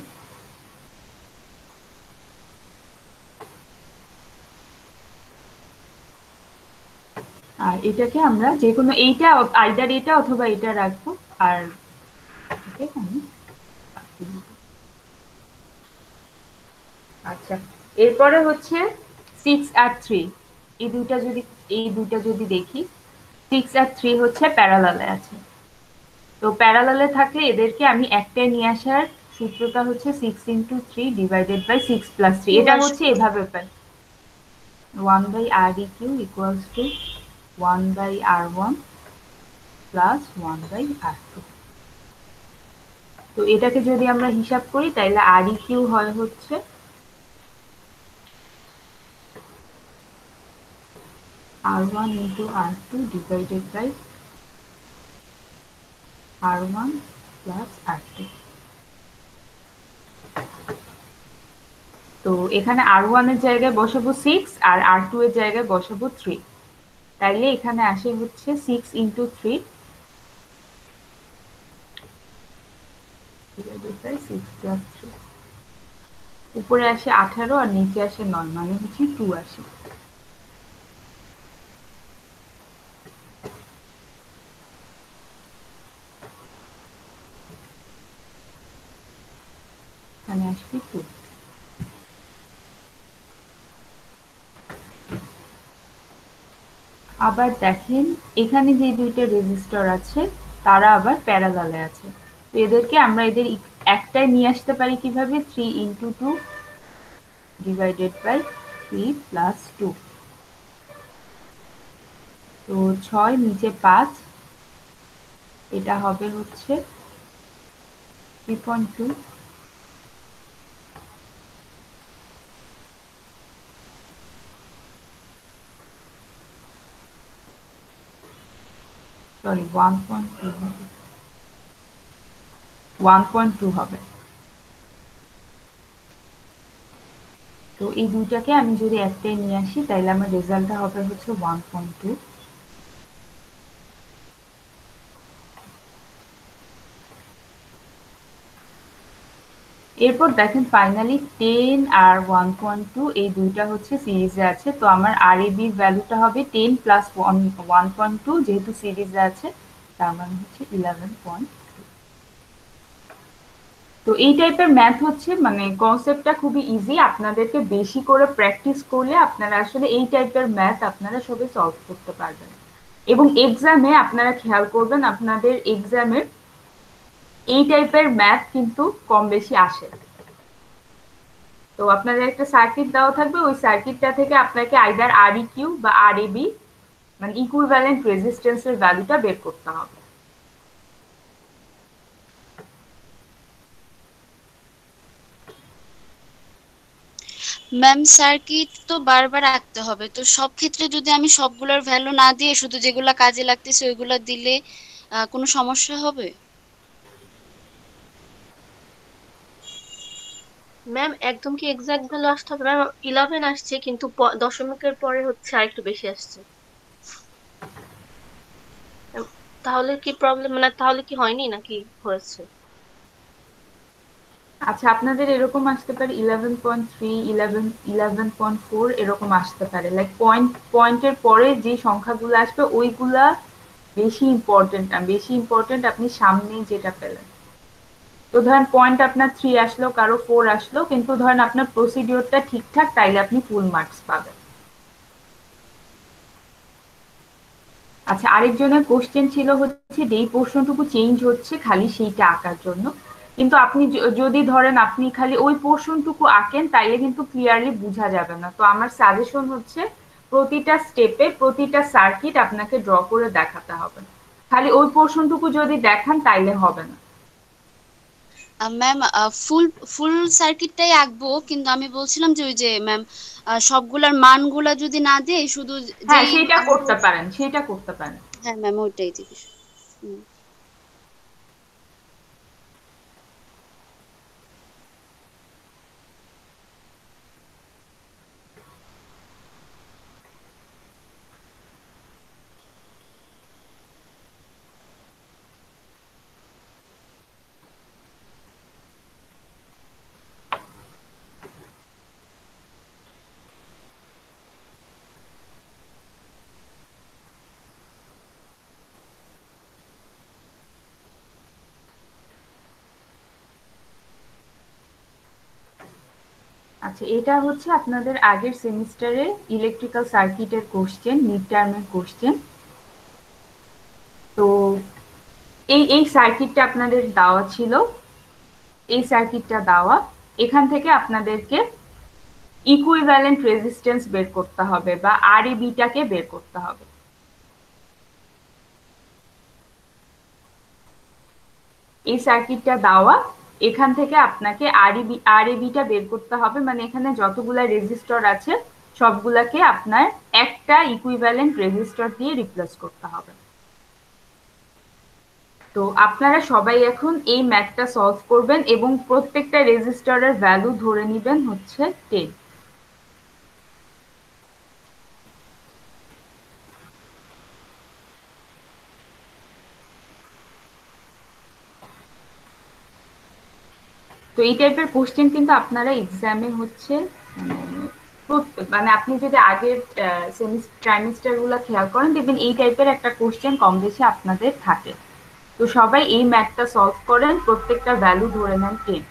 আর এটাকে আমরা যে কোনো এইটা আইদার এটা অথবা এটা রাখবো। আর আচ্ছা, এরপরে হচ্ছে 6 আর 3 এই দুইটা যদি দেখি 6 আর 3 হচ্ছে প্যারালালে আছে। তো প্যারালালে থাকলে এদেরকে আমি একটাই নিয়ে আসার সূত্রটা হচ্ছে 6 into 3 divided by 6 plus 3। এটা হচ্ছে এভাবে পাই 1 by REQ equals to 1 by R1 plus 1 by R2। তো এটাকে যদি আমরা হিসাব করি তাহলে REQ হয় হচ্ছে R1 into R2 divided by R1 plus R2। তো এখানে R1 এর জায়গায় বসাবো 6 আর R2 এর জায়গায় বসাবো 3। তাইলে এখানে আসে হচ্ছে 6 into 3 divided by 6 plus 3। উপরে আসে 18 আর নিচে আসে 9, মানে হচ্ছে 2 আসে। এখানে আসবে 2। আবার দেখেন এখানে যে দুইটা রেজিস্টার আছে তারা আবার প্যারালালে আছে। তো এদেরকে আমরা এদের একটাই নিয়ে আসতে পারি কিভাবে, 3 into 2 divided by 3 plus 2। তো 6 নিচে 5, এটা হবে হচ্ছে 3.2। সরি 1.2 হবে, 1.2 হবে। তো এই দুইটাকে আমি যদি একটাই নিয়ে আসি তাহলে আমার রেজাল্টটা হবে হচ্ছে 1.2। এরপর দেখেন ফাইনালি 10 আর 1.2 এই দুইটা হচ্ছে সিরিজে আছে। তো আমার RAB এর ভ্যালুটা হবে 10 প্লাস 1.2, যেহেতু সিরিজে আছে তার মানে হচ্ছে 11.2। তো এই টাইপের ম্যাথ হচ্ছে মানে কনসেপ্টটা খুবই ইজি, আপনাদেরকে বেশি করে প্র্যাকটিস করলে আপনারা আসলে এই টাইপের ম্যাথ আপনারা সবে সলভ করতে পারবেন। এবং এক্সামে আপনারা খেয়াল করবেন আপনাদের এক্সামে এই টাইপের ম্যাথ কিন্তু কম বেশি আসে। তো আপনাদের একটা সার্কিট দেওয়া থাকবে, ওই সার্কিটটা থেকে আপনাকে আইদার REQ বা RAB মানে ইকুইভ্যালেন্ট রেজিস্ট্যান্সের ভ্যালুটা বের করতে হবে। ম্যাম সার্কিট তো বারবার আঁকতে হবে, তো সব ক্ষেত্রে যদি আমি সবগুলোর ভ্যালু না দিয়ে শুধু যেগুলা কাজে লাগতেছে ওইগুলা দিলে কোনো সমস্যা হবে? ম্যাম একদম কি এক্সাক্ট ভ্যালু আসতে হবে? ম্যাম 11 আসছে, কিন্তু দশমিকের পরে হচ্ছে আরেকটু বেশি আসছে। ম্যাম, তাহলে কি প্রবলেম, মানে তাহলে কি হয়নি নাকি হয়েছে? আচ্ছা, আপনাদের এরকম আসতে পারে 11.3, 11.4 এরকম আসতে পারে। লাইক পয়েন্টের পরে যে সংখ্যাগুলো আসবে ওইগুলা বেশি ইম্পর্টেন্ট না, বেশি ইম্পর্টেন্ট আপনি সামনে যেটা পেলেন। তো ধরেন পয়েন্ট আপনার 3 আসলো, কারো 4 আসলো, কিন্তু ধরেন আপনার প্রসিডিওরটা ঠিকঠাক, তাইলে আপনি ফুল মার্কস পাবেন। আচ্ছা, আরেকজনের কোশ্চেন ছিল হচ্ছে যে এই পোর্শনটুকু চেঞ্জ হচ্ছে খালি সেইটা আঁকার জন্য, কিন্তু আপনি যদি ধরেন আপনি খালি ওই পোর্শনটুকু আঁকেন তাইলে কিন্তু ক্লিয়ারলি বোঝা যাবে না। তো আমার সাজেশন হচ্ছে প্রতিটা স্টেপে প্রতিটা সার্কিট আপনাকে ড্র করে দেখাতে হবে। খালি ওই পোর্শনটুকু যদি দেখান তাইলে হবে না। ম্যাম ফুল ফুল সার্কিটটাই আঁকবো, কিন্তু আমি বলছিলাম যে ওই যে ম্যাম সবগুলার মানগুলা যদি না দেই, শুধু হ্যাঁ, যেই সেটা আমি করতে পারেন, সেটা করতে পারেন। হ্যাঁ ম্যাম ওইটাই জিজ্ঞেস। হুম। আচ্ছা, এটা হচ্ছে আপনাদের আগের সেমিস্টারের ইলেকট্রিক্যাল সার্কিটের কোশ্চেন, মিড টার্মের কোশ্চেন। তো এই সার্কিটটা আপনাদের দেওয়া ছিল, এই সার্কিটটা দেওয়া, এখান থেকে আপনাদেরকে ইকুইভ্যালেন্ট রেজিস্ট্যান্স বের করতে হবে বা আরইবিটাকে বের করতে হবে। এই সার্কিটটা দেওয়া, এখান থেকে আপনাকে আরইবিটা বের করতে হবে, মানে এখানে যতগুলা রেজিস্টর আছে সবগুলাকে আপনার একটা ইকুইভ্যালেন্ট রেজিস্টর দিয়ে রিপ্লেস করতে হবে। তো আপনারা সবাই এখন এই ম্যাথটা সলভ করবেন এবং প্রত্যেকটা রেজিস্টরের ভ্যালু ধরে নিবেন হচ্ছে 10। তো এই টাইপের কোশ্চেন কিন্তু আপনারা এক্সামে হচ্ছে মানে আপনি যদি আগের ট্রাইমেস্টার গুলো খেয়াল করেন দেখবেন এই টাইপের একটা কোশ্চেন কম বেশি আপনাদের থাকে। তো সবাই এই ম্যাথটা সলভ করেন, প্রত্যেকটা ভ্যালু ধরে নেন 10।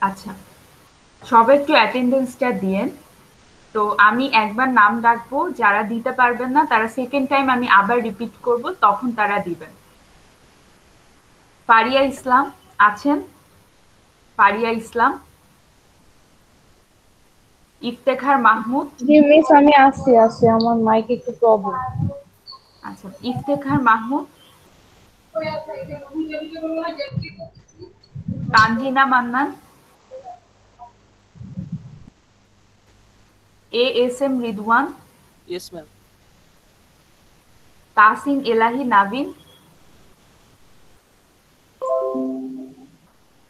আচ্ছা, সবাই একটু অ্যাটেন্ডেন্সটা দিয়েন। তো আমি একবার নাম ডাকবো, যারা দিতে পারবেন না তারা সেকেন্ড টাইম আমি আবার রিপিট করব, তখন তারা দিবেন। ফারিয়া ইসলাম আছেন? ফারিয়া ইসলাম। ইফতেখার মাহমুদ। জি মিস, আমি আসছি আমার মাইক একটু প্রবলেম। আচ্ছা, Iftekhar Mahmud. Tanzina Mannan. ASM Ridwan. Yes, ma'am. Tasin Elahi Nabin.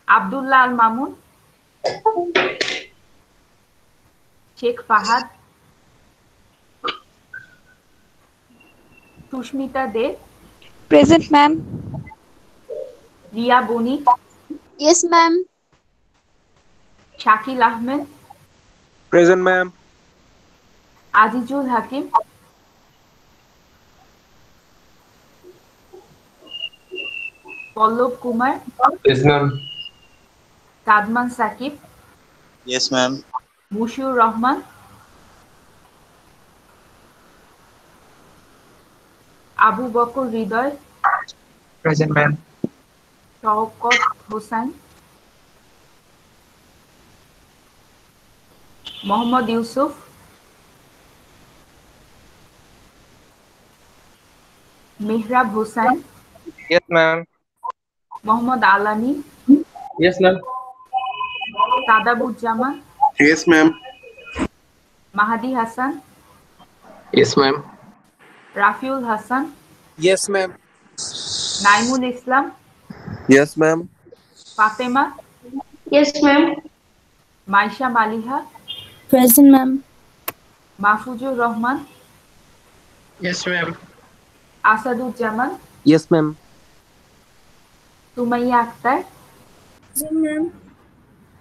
Abdullah Al Mamun. Sheikh Fahad. Susmita Dey. Present, ma'am. Riya Banik. Yes ma'am. Shakil Ahmed. Present, ma'am. Azizul Hakim. Pallab Kumar. Yes, ma'am. Sadman Sakib. Yes, ma'am. Mushiur Rahman. Abu Bakar Hridoy. Present, ma'am. Shawkat Hossain. Mohammad Yusuf. Mehrab Hossain. Yes, ma'am. Mohammad Alami. Yes, ma'am. Sadabuzzaman. Yes, ma'am. Mahadi Hasan. Yes, ma'am. Rafiul Hasan. Yes, ma'am. Naimul Islam. Yes, ma'am. Fatema. Yes ma'am. Maisha Maliha. Present, ma'am. Mahfuzur Rahman. Yes, ma'am. Asaduzzaman. Yes, ma'am. Sumaiya Akter. Present, ma'am.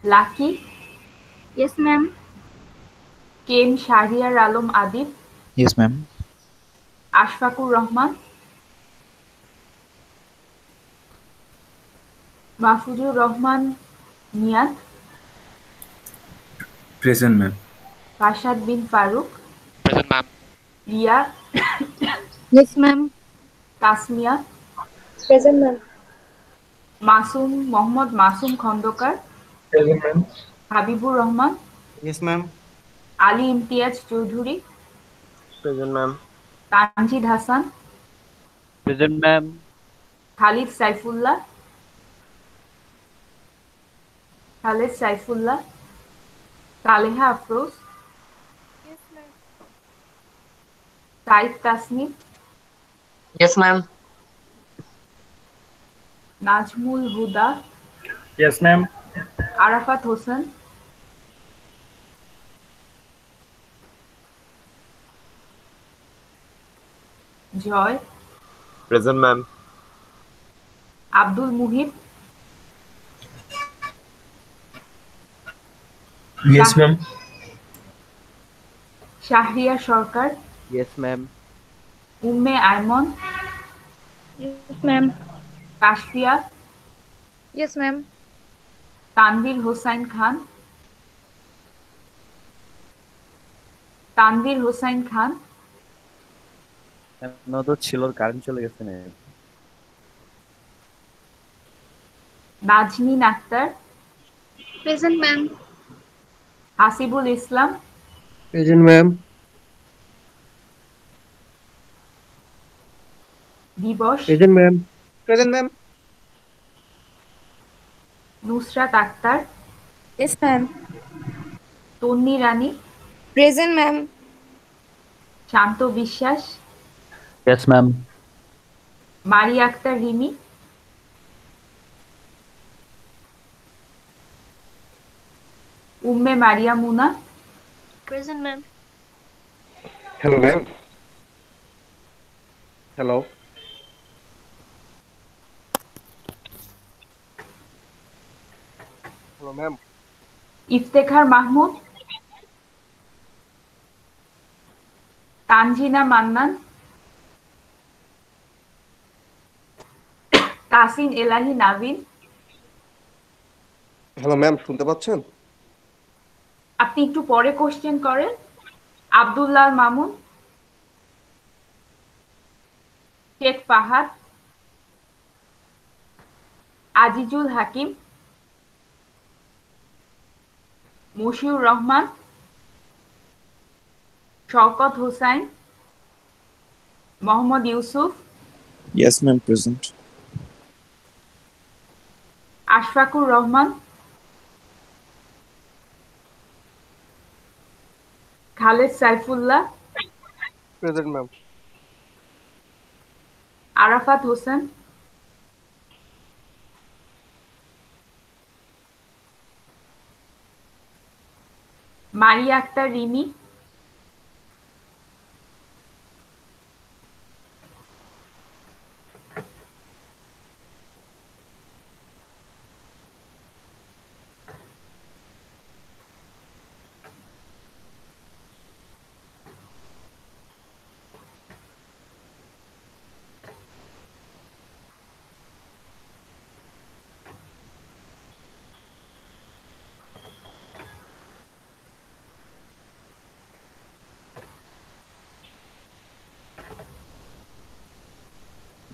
Lucky. Yes, ma'am. কেম Shahriar Alam Adib. Yes, ma'am. Ashfakur Rahman. Mahfuzur Rahman Niyad. Present, ma'am. Farshad bin Faruk. Present, ma'am. Riya. Yes, ma'am. Tasmiya. Present ma'am. Masum Mohammad Masum Khandakar. Present, ma'am. Habibur Rahman. Yes, ma'am. Ali Imtiaz Chowdhury. Present, ma'am. Tanjid Hasan. Present, ma'am. Khalid Saifullah. Khaled Saifullah. Saleha Afroz. Saeed Tasnim. Yes, ma'am. Nazmul Huda. Yes, ma'am. Arafat Hossain. Joy. Present, ma'am. Abdul Muhib. Yes, ma'am. Shahria Sarkar. Yes, ma'am. Umme Ayman. Yes ma'am. Kashfia. Yes ma'am. Tanvir Hossain Khan. Tanvir Hossain Khan. তো ছিল, current চলে গেছে না। Naznin Akter. Present ma'am. Hasibul Islam. Present, ma'am. দিবস। Present, ma'am. Present, ma'am. Nusrat Akter. Yes, ma'am. তন্নি রানী। Present, ma'am. শান্ত বিশ্বাস। Yes, ma'am. Mari Akter Rimi. Umme Maria Muna. Present ma'am. Hello, ma'am. Hello. Hello, ma'am. Iftekhar Mahmud. Tanzina Mannan. Tasin Elahi Nabin. Hello ma'am, শুনতে পাচ্ছেন? আপনি একটু পরে কোশ্চেন করেন। Abdullah Mamun, Sheikh Fahad, Azizul Hakim, Moshiur Rahman, Shawkat Hossain, Mohammad Yusuf, Yes, ma'am. Present. Ashfakur Rahman, Khaled Saifullah, present ma'am. Arafat Hossain, Maria Akter Rimi,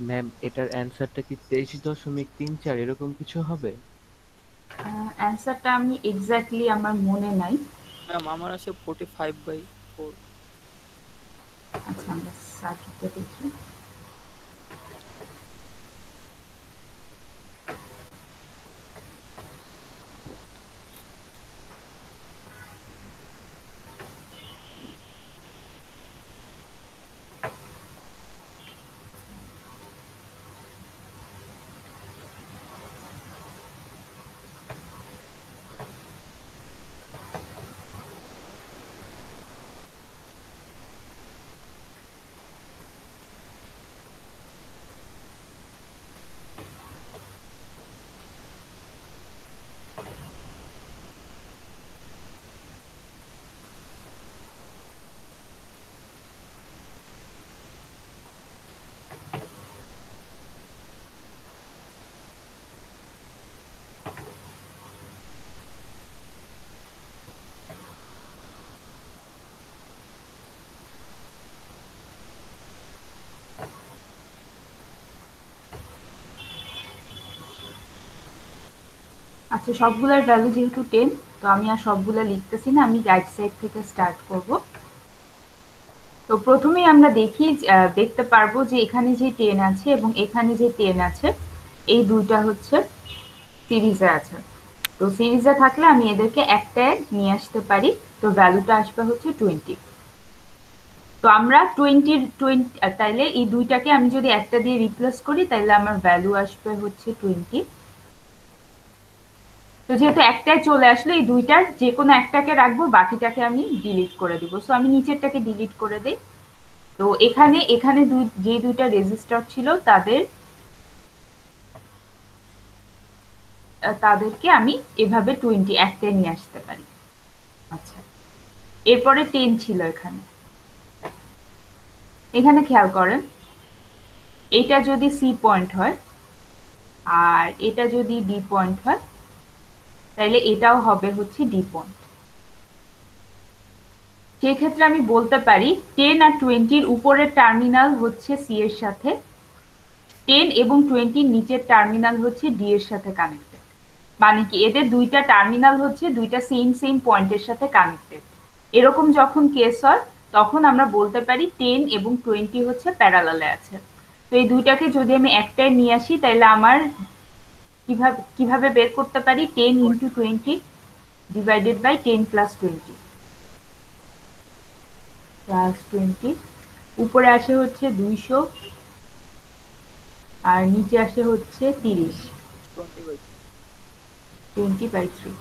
ma'am এটার অ্যান্সারটা কি 23.34 এরকম কিছু হবে? অ্যান্সারটা আমি এক্স্যাক্টলি আমার মনে নাই। ম্যাম আমার আছে 45/4। আচ্ছা, আমরা সার্কিটটা দেখি। আচ্ছা, সবগুলোর ভ্যালু যেহেতু 10, তো আমি আর সবগুলো লিখতেছি না, আমি রাইট সাইড থেকে স্টার্ট করব। তো প্রথমেই আমরা দেখতে পারবো যে এখানে যে 10 আছে এবং এখানে যে 10 আছে, এই দুইটা হচ্ছে সিরিজে আছে। তো সিরিজে থাকলে আমি এদেরকে একটায় নিয়ে আসতে পারি, তো ভ্যালুটা আসবে হচ্ছে 20। তো আমরা 20 তাইলে এই দুইটাকে আমি যদি একটা দিয়ে রিপ্লেস করি তাহলে আমার ভ্যালু আসবে হচ্ছে 20। তো যেহেতু একটাই চলে আসলো, এই দুইটার যে কোনো একটাকে রাখবো, বাকিটাকে আমি ডিলিট করে দিব। সো আমি নিচেরটাকে ডিলিট করে দিই। তো এখানে এখানে যে দুইটা রেজিস্টার ছিল তাদেরকে আমি এভাবে 20 একটায় নিয়ে আসতে পারি। আচ্ছা, এরপরে 10 ছিল এখানে। এখানে খেয়াল করেন, এটা যদি সি পয়েন্ট হয় আর এটা যদি ডি পয়েন্ট হয়, তাহলে এটাও হবে হচ্ছে ডি পয়েন্ট। সেক্ষেত্রে আমি বলতে পারি 10 আর 20-র উপরের টার্মিনাল হচ্ছে সি এর সাথে, 10 এবং 20-র নিচের টার্মিনাল হচ্ছে ডি এর সাথে কানেক্টেড। মানে কি, এদের দুইটা টার্মিনাল হচ্ছে দুইটা সেম পয়েন্টের সাথে কানেক্টেড। এরকম যখন কেস হয় তখন আমরা বলতে পারি 10 এবং 20 হচ্ছে প্যারালালে আছে। তো এই দুইটাকে যদি আমি একটায় নিয়ে আসি তাহলে আমার কিভাবে বের করতে পারি, 10 × 20 ডিভাইডেড বাই 10 + 20 + 20, উপরে আসে হচ্ছে 200 আর নিচে আসে হচ্ছে 30, 20/3।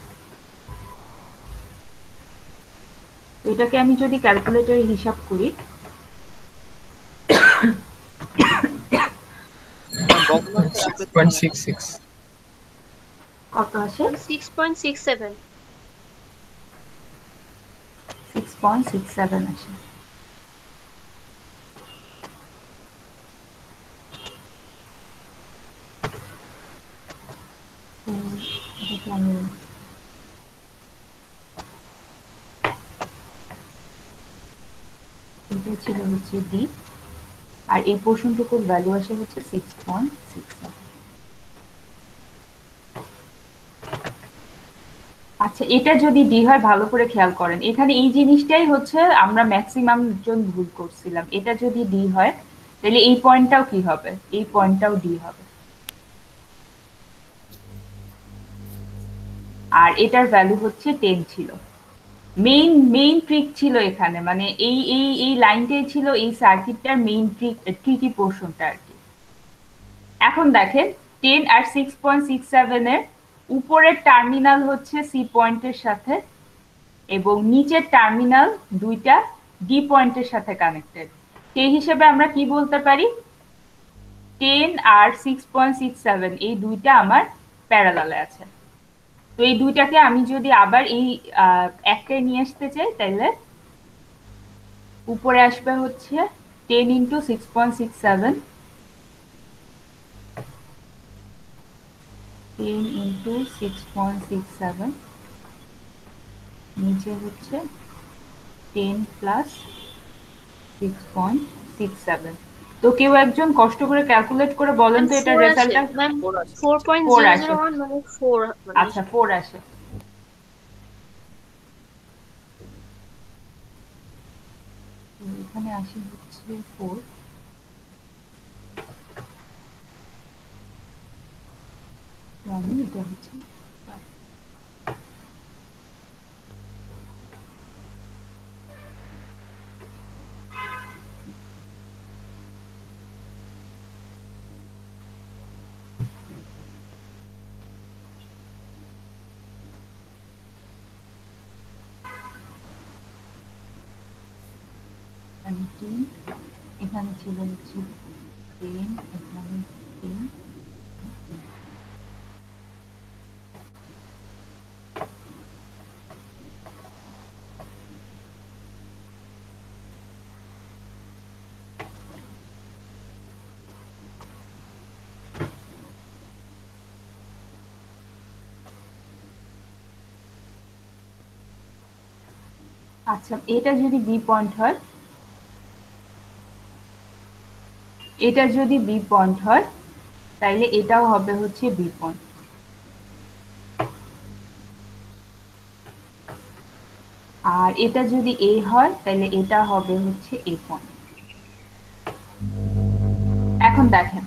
এটাকে আমি যদি ক্যালকুলেটরে হিসাব করি, 6.66 কত আসে? 6.67। 6.67 আসে। এটাকে আমি এটা ছিল হচ্ছে ডি, আর এই পোর্শনটুকুর ভ্যালু আসে হচ্ছে 6.67। আচ্ছা, এটা যদি ডি হয়, ভালো করে খেয়াল করেন, এখানে এই জিনিসটাই হচ্ছে আমরা ম্যাক্সিমাম জন ভুল করছিলাম। এটা যদি ডি হয় তাহলে এই পয়েন্টটাও কি হবে, এই পয়েন্টটাও ডি হবে, আর এটার ভ্যালু হচ্ছে 10 ছিল। মেইন ট্রিক ছিল এখানে, মানে এই লাইনটাই ছিল এই সার্কিটটার মেইন ট্রিকি পোর্শনটা আর কি। এখন দেখেন 10 আর 6.67 এর উপরের টার্মিনাল হচ্ছে সি পয়েন্টের সাথে এবং নিচের টার্মিনাল দুইটা ডি পয়েন্টের সাথে কানেক্টেড। সেই হিসেবে আমরা কি বলতে পারি, 10 আর 6.67 এই দুইটা আমার প্যারালালে আছে। তো এই দুইটাকে আমি যদি আবার এই একটাই নিয়ে আসতে চাই, তাহলে উপরে আসবে হচ্ছে 10 ইন্টু 6.67, 10 ইন্টু 6.67, নিচে হচ্ছে 10 প্লাস 6.67। তো কেউ একজন কষ্ট করে ক্যালকুলেট করে বলেন তো এটার রেজাল্টটা। 4.001 মানে 4, আচ্ছা 4 আসে। এখানে আসে হচ্ছে 4। আমি এটা হচ্ছে এখানে ছিল হচ্ছে 10, এখানে 10। আচ্ছা, এটা যদি বি পয়েন্ট হয়, এটা যদি বি পয়েন্ট হয় তাইলে এটাও হবে হচ্ছে বি পয়েন্ট। আর এটা যদি এ হয় তাহলে এটা হবে হচ্ছে এ পয়েন্ট। এখন দেখেন,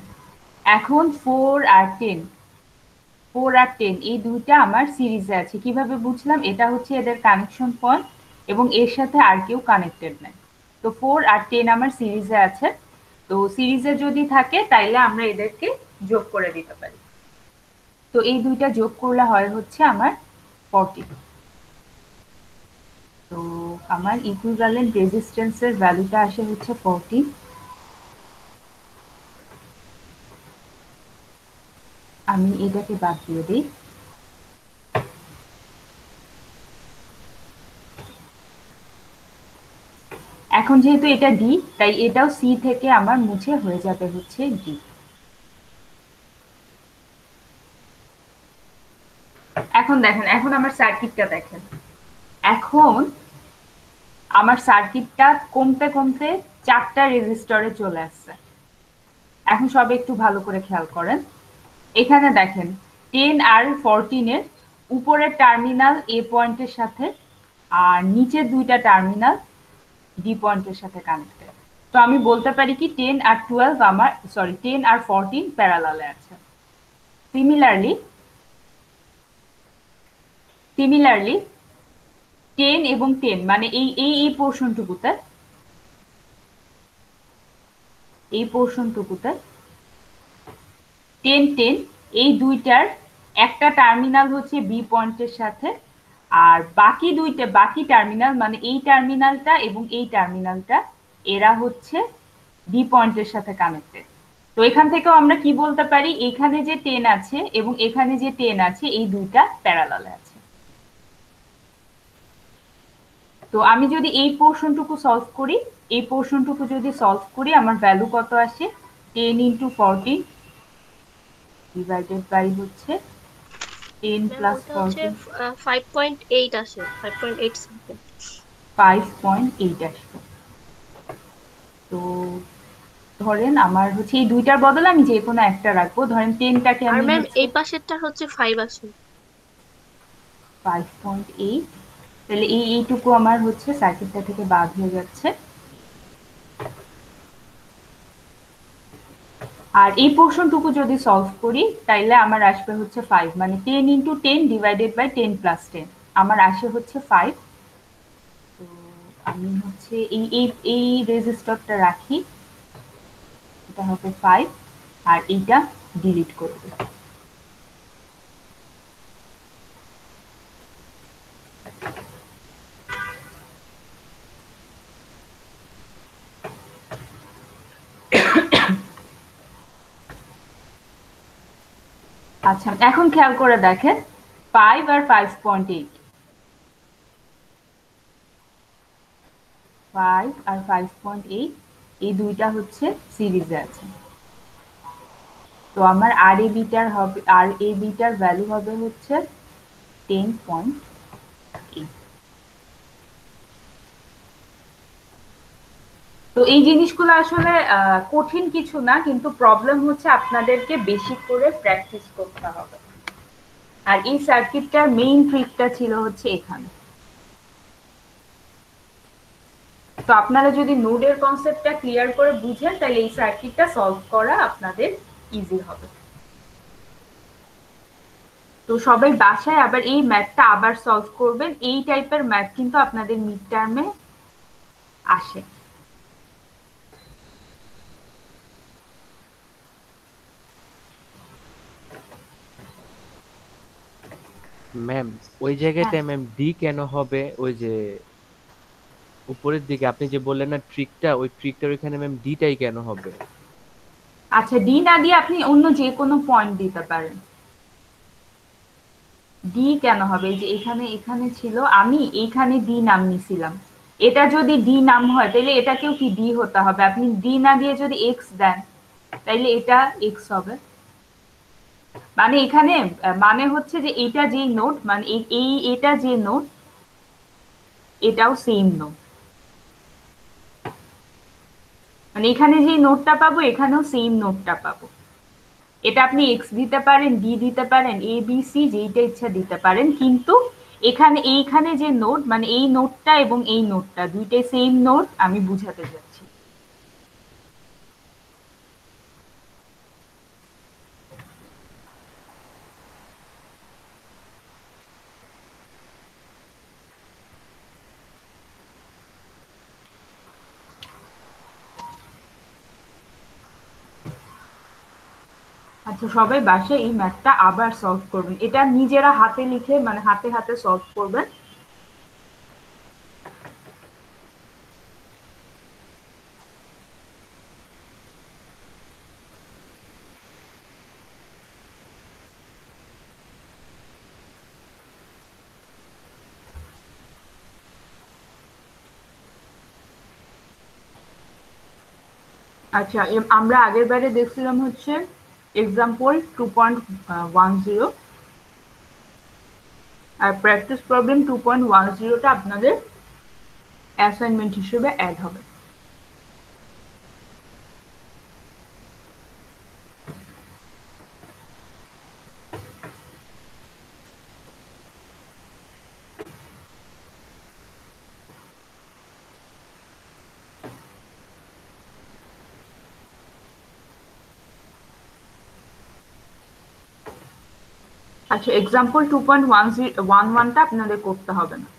এখন 4 আর 10 এই দুইটা আমার সিরিজে আছে। কিভাবে বুঝলাম, এটা হচ্ছে এদের কানেকশন পয়েন্ট এবং এর সাথে আর কেউ কানেক্টেড নাই। তো 4 আর 10 আমার সিরিজে আছে। তো সিরিজে যদি থাকে তাইলে আমরা এদেরকে যোগ করে দিতে পারি। তো এই দুইটা যোগ করলে হয় হচ্ছে আমার 40। তো আমার ইকুইভ্যালেন্ট রেজিস্ট্যান্সের ভ্যালুটা আসে হচ্ছে 40। আমি এটাকে বাদ দিয়ে দিই। এখন যেহেতু এটা ডি, তাই এটাও সি থেকে আমার মুছে হয়ে যাবে হচ্ছে ডি। এখন দেখেন, এখন আমার সার্কিটটা দেখেন, এখন আমার সার্কিটটা কমতে কমতে 4টা রেজিস্টরে চলে আসছে। এখন সব একটু ভালো করে খেয়াল করেন, এখানে দেখেন 10 আর 14 এর উপরের টার্মিনাল এ পয়েন্টের সাথে আর নিচের দুইটা টার্মিনাল ডি পয়েন্টের সাথে কানেক্টেড। তো আমি বলতে পারি কি 10 আর 12 আমার 10 আর 14 প্যারালালে আছে। সিমিলারলি 10 এবং 10 মানে এই পোর্শনটুকুতে, এই পোর্শনটুকুতে 10 10 এই দুইটার একটা টার্মিনাল হচ্ছে বি পয়েন্টের সাথে, আর বাকি টার্মিনাল মানে এই টার্মিনালটা এবং এই টার্মিনালটা এরা হচ্ছে ডি পয়েন্টের সাথে কানেক্টেড। তো এখান থেকেও আমরা কি বলতে পারি, এখানে যে 10 আছে এবং এখানে যে 10 আছে এই দুইটা প্যারালালে আছে। তো আমি যদি এই পোর্শনটুকু সলভ করি, এই পোর্শনটুকু যদি সলভ করি, আমার ভ্যালু কত আসে, 10 ইন্টু 14 ডিভাইডেড বাই হচ্ছে 10 প্লাস 14, 5.8 আসে, 5.8 সামথিং। 5.8 আসবে। তো ধরেন আমার হচ্ছে এই দুইটার বদলে আমি যে কোনো একটা রাখবো, ধরেন 10টাকে আর আমি ম্যাম হচ্ছে এই পাশেরটা হচ্ছে 5 আসে। 5.8, তাহলে এইটুকু আমার হচ্ছে সার্কিটটা থেকে বাদ হয়ে যাচ্ছে। আর এই পোর্শনটুকু যদি সলভ করি তাইলে আমার আসবে হচ্ছে 5, মানে 10 × 10 ডিভাইডেড বাই 10 + 10 আমার আসে হচ্ছে 5। তো আমি হচ্ছে এই রেজিস্টরটা রাখি, এটা হবে 5, আর এইটা ডিলিট করে দেব। আচ্ছা, এখন খেয়াল করে দেখেন 5 আর 5.8, 5 আর 5.8 এই দুইটা হচ্ছে সিরিজে আছে। তো আমার আর এ বিটার ভ্যালু হবে হচ্ছে 10.8। তো এই জিনিসগুলো আসলে কঠিন কিছু না, কিন্তু প্রবলেম হচ্ছে আপনাদেরকে বেশি করে প্র্যাকটিস করতে হবে। আর এই সার্কিটটার মেইন ট্রিকটা ছিল হচ্ছে এখানে। তো আপনারা যদি নোডের কনসেপ্টটা ক্লিয়ার করে বুঝেন তাহলে এই সার্কিটটা সলভ করা আপনাদের ইজি হবে। তো সবাই বাসায় আবার এই ম্যাথটা আবার সলভ করবেন। এই টাইপের ম্যাথ কিন্তু আপনাদের মিড টার্মে আসে। ম্যাম ওই জায়গাটায় ম্যাম ডি কেন হবে? ওই যে উপরের দিকে আপনি যে বললেন না ট্রিকটা, ওই ট্রিকটার ওইখানে ম্যাম ডিটাই কেন হবে? আচ্ছা, ডি না দিয়ে আপনি অন্য যে কোনো পয়েন্ট দিতে পারেন। ডি কেন হবে? যে এখানে ছিল, আমি এইখানে ডি নাম নিছিলাম, এটা যদি ডি নাম হয় তাহলে এটাকেও কি ডি হতে হবে? আপনি ডি না দিয়ে যদি এক্স দেন তাইলে এটা এক্স হবে। মানে এখানে মানে হচ্ছে যে এইটা যে নোড, মানে এটা যে নোড এটাও সেম নোড, মানে এখানে যে নোডটা পাবো এখানেও সেম নোডটা পাবো। এটা আপনি এক্স দিতে পারেন, ডি দিতে পারেন, এ বি সি যেইটা ইচ্ছা দিতে পারেন, কিন্তু এইখানে যে নোড, মানে এই নোডটা এবং এই নোডটা দুইটাই সেম নোড আমি বুঝাতে যাচ্ছি। আচ্ছা, সবাই বাসায় এই ম্যাথটা আবার সলভ করবেন। এটা নিজেরা হাতে লিখে, মানে হাতে হাতে সলভ করবেন। আচ্ছা, আমরা আগের বারে দেখছিলাম হচ্ছে এক্সাম্পল 2.10, আর প্র্যাকটিস প্রবলেম 2.10টা আপনাদের অ্যাসাইনমেন্ট হিসেবে অ্যাড হবে। আচ্ছা, এক্সাম্পল 2.11টা আপনাদের করতে হবে না।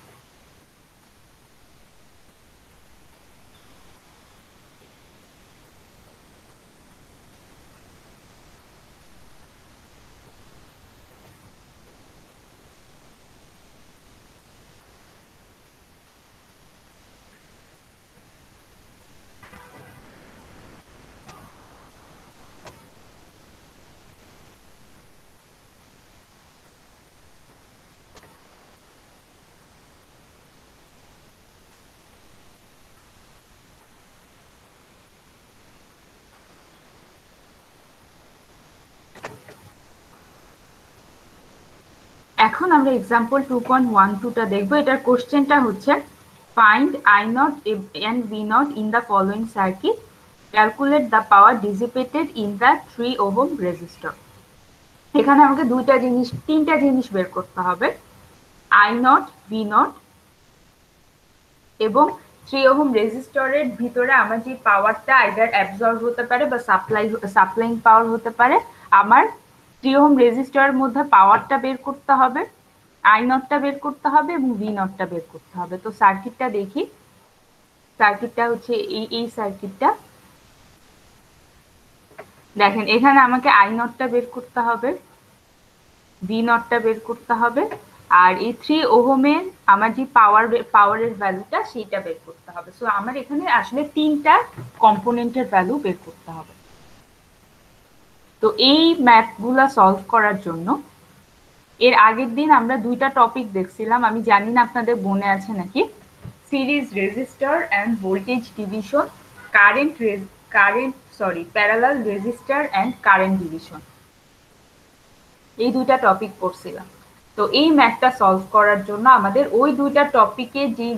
এখন আমরা এক্সাম্পল 2.12টা দেখবো। এটার কোশ্চেনটা হচ্ছে find I naught and V naught in the following circuit. Calculate the power dissipated in the 3 ohm resistor. এখানে আমাকে তিনটা জিনিস বের করতে হবে, I naught, V naught এবং 3 ওহম রেজিস্টরের ভিতরে আমার যে পাওয়ারটা আইদার অ্যাবজর্ব হতে পারে বা সাপ্লাইং পাওয়ার হতে পারে, আমার 3 ওহম রেজিস্টরের মধ্যে পাওয়ারটা বের করতে হবে, আই নটটা বের করতে হবে এবং ভি নটটা বের করতে হবে। তো সার্কিটটা দেখি, সার্কিটটা হচ্ছে এই সার্কিটটা। দেখেন এখানে আমাকে আই নটটা বের করতে হবে, ভি নটটা বের করতে হবে, আর এই 3 ওহমের আমার যে পাওয়ারের ভ্যালুটা সেইটা বের করতে হবে। সো আমার এখানে আসলে তিনটা কম্পোনেন্টের ভ্যালু বের করতে হবে। তো এই ম্যাথগুলা সলভ করার জন্য এর আগের দিন আমরা দুইটা টপিক দেখছিলাম, আমি জানি না আপনাদের মনে আছে নাকি, series register and voltage division, parallel register and current division, এই দুইটা টপিক পড়ছিলাম। তো এই ম্যাথটা সলভ করার জন্য আমাদের ওই দুইটা টপিকে যে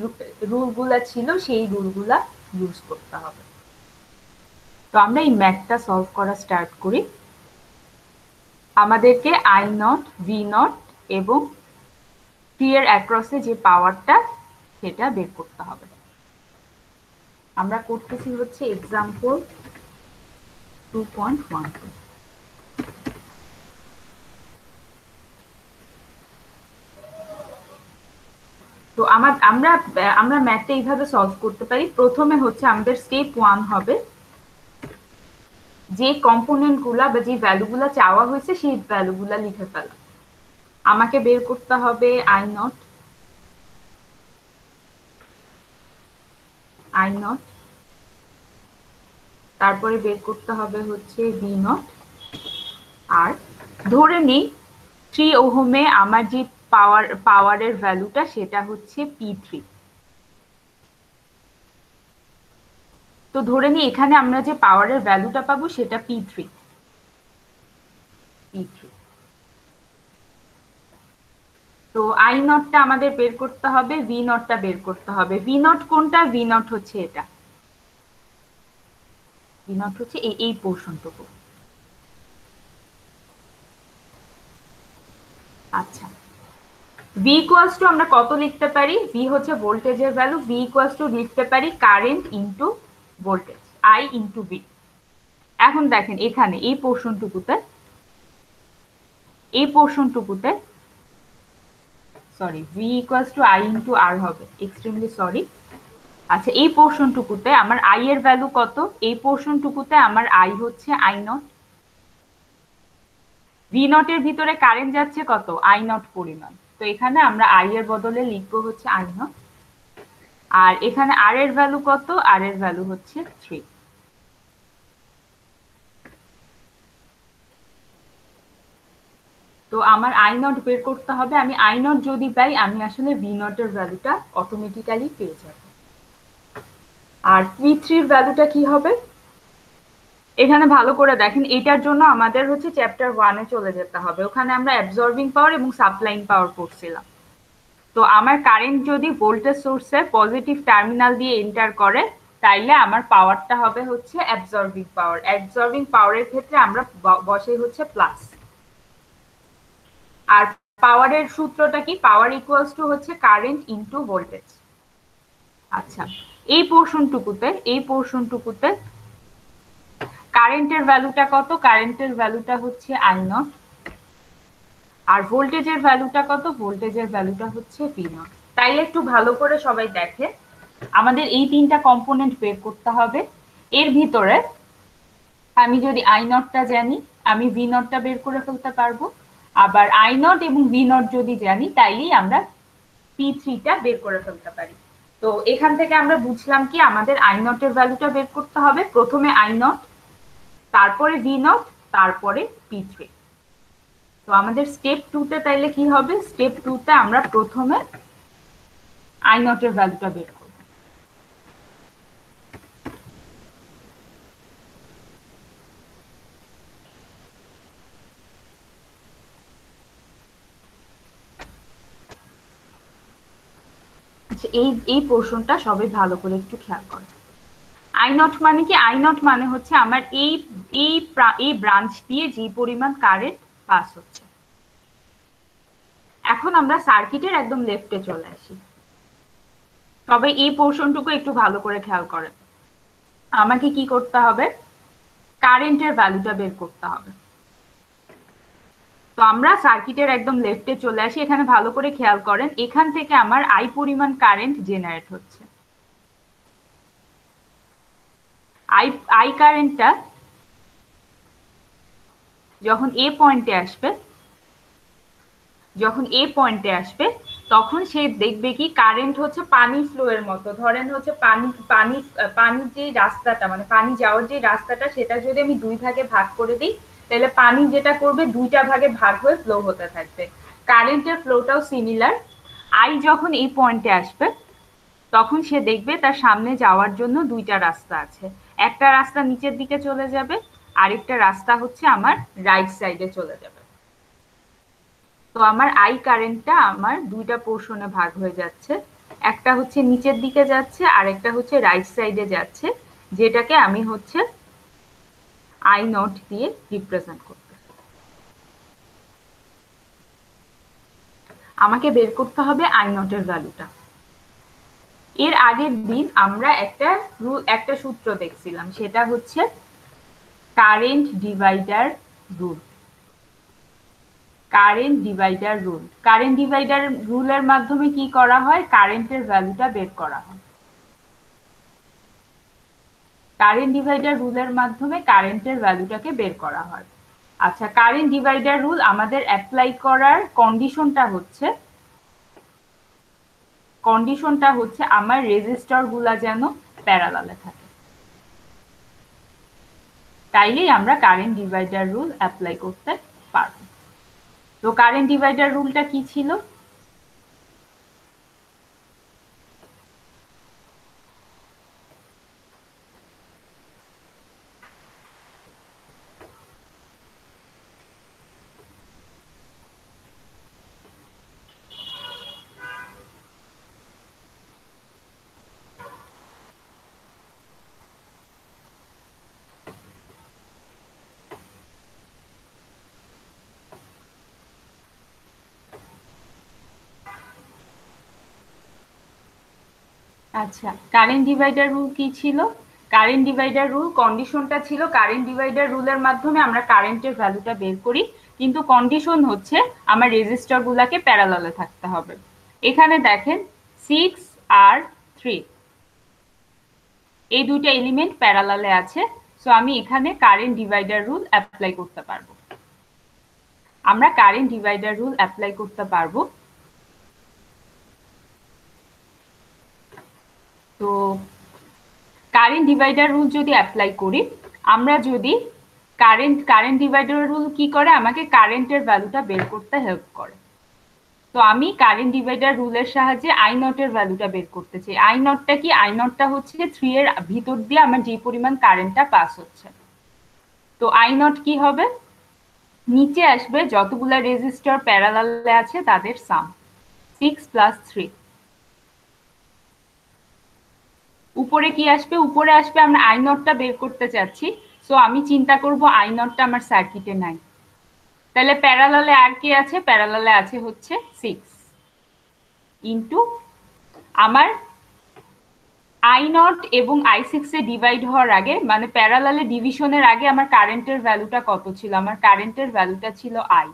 রুলগুলা ছিল সেই রুলগুলা ইউজ করতে হবে। তো আমরা এই ম্যাথটা সলভ করা স্টার্ট করি। আমাদেরকে আই নট, ভি নট এবং টি এর অ্যাক্রসে যে পাওয়ারটা সেটা বের করতে হবে। আমরা করতেছি হচ্ছে এক্সাম্পল 2.12। তো আমরা ম্যাথটা এইভাবে সলভ করতে পারি। প্রথমে হচ্ছে আমাদের স্টেপ 1 হবে যে কম্পোনেন্টগুলা বা যে ভ্যালুগুলা চাওয়া হয়েছে সেই ভ্যালুগুলা লিখে ফেলা। আমাকে বের করতে হবে আই নট, তারপরে বের করতে হবে হচ্ছে ভি নট, আর ধরে নিই 3 ওহমে আমার যে পাওয়ারের ভ্যালুটা সেটা হচ্ছে P3। তো ধরে নিই এখানে আমরা যে পাওয়ারের ভ্যালুটা পাবো সেটা P3। তো আই নটটা আমাদের বের করতে হবে, ভি নটটা বের করতে হবে। ভি নট কোনটা? ভি নট হচ্ছে এটা, ভি নট হচ্ছে এই পোর্শনটুকু। আচ্ছা, ভি ইকুয়ালস টু আমরা কত লিখতে পারি? ভি হচ্ছে ভোল্টেজের ভ্যালু, ভি ইকুয়ালস টু লিখতে পারি current into voltage, I into V. এখন দেখেন এখানে এই পোর্শনটুকুতে sorry, V equals to I into R হবে, এক্সট্রিমলি সরি। আচ্ছা, এই পোর্শনটুকুতে আমার আই এর ভ্যালু কত? এই পোর্শনটুকুতে আমার আই হচ্ছে আই নট। ভি নটের ভিতরে কারেন্ট যাচ্ছে কত? আই নট পরিমাণ। তো এখানে আমরা আই এর বদলে লিখবো হচ্ছে আই নট। আর এখানে আর এর ভ্যালু কত? আর এর ভ্যালু হচ্ছে 3। তো আমার আই নট বের করতে হবে। আমি আই নট যদি পাই আমি আসলে ভি নটের ভ্যালুটা অটোমেটিক্যালি পেয়ে যাব। আর P3 এর ভ্যালুটা কি হবে? এখানে ভালো করে দেখেন, এটার জন্য আমাদের হচ্ছে চ্যাপ্টার 1-এ চলে যেতে হবে। ওখানে আমরা অ্যাবজর্বিং পাওয়ার এবং সাপ্লাইং পাওয়ার পড়ছিলাম। তো আমার কারেন্ট যদি ভোল্টেজ সোর্সের পজিটিভ টার্মিনাল দিয়ে এন্টার করে তাইলে আমার পাওয়ারটা হবে হচ্ছে অ্যাবজর্বিং পাওয়ার। অ্যাবজর্বিং পাওয়ারের ক্ষেত্রে আমরা বসাই হচ্ছে প্লাস। আর পাওয়ারের সূত্রটা কি? পাওয়ার ইকুয়ালস টু হচ্ছে কারেন্ট ইনটু ভোল্টেজ। আচ্ছা, এই পোর্শনটুকুতে কারেন্টের ভ্যালুটা কত? কারেন্টের ভ্যালুটা হচ্ছে আই নট। আর ভোল্টেজের ভ্যালুটা কত? ভোল্টেজের ভ্যালুটা হচ্ছে ভি নট। তাইলে একটু ভালো করে সবাই দেখে, আমাদের এই তিনটা কম্পোনেন্ট বের করতে হবে। এর ভিতরে আমি যদি আই নটটা জানি আমি ভি নটটা বের করে ফেলতে পারবো। আবার আই নট এবং ভি নট যদি জানি তাইলেই আমরা P3টা বের করে ফেলতে পারি। তো এখান থেকে আমরা বুঝলাম কি আমাদের আই নটের ভ্যালুটা বের করতে হবে। প্রথমে আই নট, তারপরে ভি নট, তারপরে P3। তো আমাদের স্টেপ 2-তে তাইলে কি হবে? স্টেপ 2-তে আমরা প্রথমে আই নটের ভ্যালুটা বের করব। আচ্ছা, এই পোর্শনটা সবাই ভালো করে একটু খেয়াল করো। আই নট মানে কি? আই নট মানে হচ্ছে আমার এই ব্রাঞ্চ দিয়ে যে পরিমাণ কারেন্ট পাস হচ্ছে। এখন আমরা সার্কিটের একদম লেফটে চলে আসি। তবে এই পোর্শনটুকু একটু ভালো করে খেয়াল করেন। আমাকে কি করতে হবে? কারেন্টের ভ্যালুটা বের করতে হবে। তো আমরা সার্কিটের একদম লেফটে চলে আসি। এখানে ভালো করে খেয়াল করেন, এখান থেকে আমার আই পরিমাণ কারেন্ট জেনারেট হচ্ছে। আই কারেন্টটা যখন এ পয়েন্টে আসবে তখন সে দেখবে কি কারেন্ট হচ্ছে পানি ফ্লো এর মতো। ধরেন হচ্ছে পানির যে রাস্তাটা, মানে পানি যাওয়ার যে রাস্তাটা, সেটা যদি আমি দুই ভাগে ভাগ করে দিই, তাহলে পানি যেটা করবে দুইটা ভাগে ভাগ হয়ে ফ্লো হতে থাকবে। কারেন্টের ফ্লোটাও সিমিলার। আই যখন এই পয়েন্টে আসবে তখন সে দেখবে তার সামনে যাওয়ার জন্য দুইটা রাস্তা আছে। একটা রাস্তা নিচের দিকে চলে যাবে, আরেকটা রাস্তা হচ্ছে আমার রাইট সাইডে চলে যাবে। তো আমার আই কারেন্টটা আমার দুইটা পোর্শনে ভাগ হয়ে যাচ্ছে, একটা হচ্ছে নিচের দিকে যাচ্ছে আর একটা হচ্ছে রাইট সাইডে যাচ্ছে, যেটাকে আমি হচ্ছে আই নট দিয়ে রিপ্রেজেন্ট করতে। আমাকে বের করতে হবে আই নটের ভ্যালুটা। এর আগের দিন আমরা একটা সূত্র দেখছিলাম, সেটা হচ্ছে current divider rule. Current divider রুলের মাধ্যমে কি করা হয়? কারেন্টের ভ্যালুটা বের করা হয়। কারেন্ট ডিভাইডার রুলের মাধ্যমে কারেন্টের ভ্যালুটাকে বের করা হয়। আচ্ছা, কারেন্ট ডিভাইডার রুল আমাদের অ্যাপ্লাই করার কন্ডিশনটা হচ্ছে আমার রেজিস্টর গুলা যেন প্যারালালে থাকে, তাইলেই আমরা কারেন্ট ডিভাইডার রুল অ্যাপ্লাই করতে পারবো। তো কারেন্ট ডিভাইডার রুলটা কি ছিল? আচ্ছা, কারেন্ট ডিভাইডার রুল কি ছিল? কারেন্ট ডিভাইডার রুল কন্ডিশনটা ছিল, কারেন্ট ডিভাইডার রুলের মাধ্যমে আমরা কারেন্টের ভ্যালুটা বের করি, কিন্তু কন্ডিশন হচ্ছে আমার রেজিস্টর গুলাকে প্যারালালে থাকতে হবে। এখানে দেখেন 6 আর 3 এই দুইটা এলিমেন্ট প্যারালালে আছে, সো আমি এখানে কারেন্ট ডিভাইডার রুল অ্যাপ্লাই করতে পারবো। আমরা কারেন্ট ডিভাইডার রুল অ্যাপ্লাই করতে পারবো। তো কারেন্ট ডিভাইডার রুল যদি অ্যাপ্লাই করি, আমরা যদি কারেন্ট ডিভাইডার রুল কি করে? আমাকে কারেন্টের ভ্যালুটা বের করতে হেল্প করে। তো আমি কারেন্ট ডিভাইডার রুলের সাহায্যে আই নটের ভ্যালুটা বের করতে চাই। আই নটটা কি? আই নটটা হচ্ছে 3 এর ভিতর দিয়ে আমার যে পরিমাণ কারেন্টটা পাস হচ্ছে। তো আই নট কি হবে? নিচে আসবে যতগুলা রেজিস্টর প্যারালালে আছে তাদের সাম, 6 + 3। উপরে কি আসবে? উপরে আসবে আমরা আই নটটা বের করতে চাচ্ছি, সো আমি চিন্তা করব আই নটটা আমার সার্কিটে নাই, তাহলে প্যারালালে আর কি আছে? প্যারালালে আছে হচ্ছে 6 ইনটু আমার আই নট এবং i6 এ ডিভাইড হওয়ার আগে, মানে প্যারালালে ডিভিশনের আগে আমার কারেন্টের ভ্যালুটা কত ছিল? আমার কারেন্টের ভ্যালুটা ছিল আই,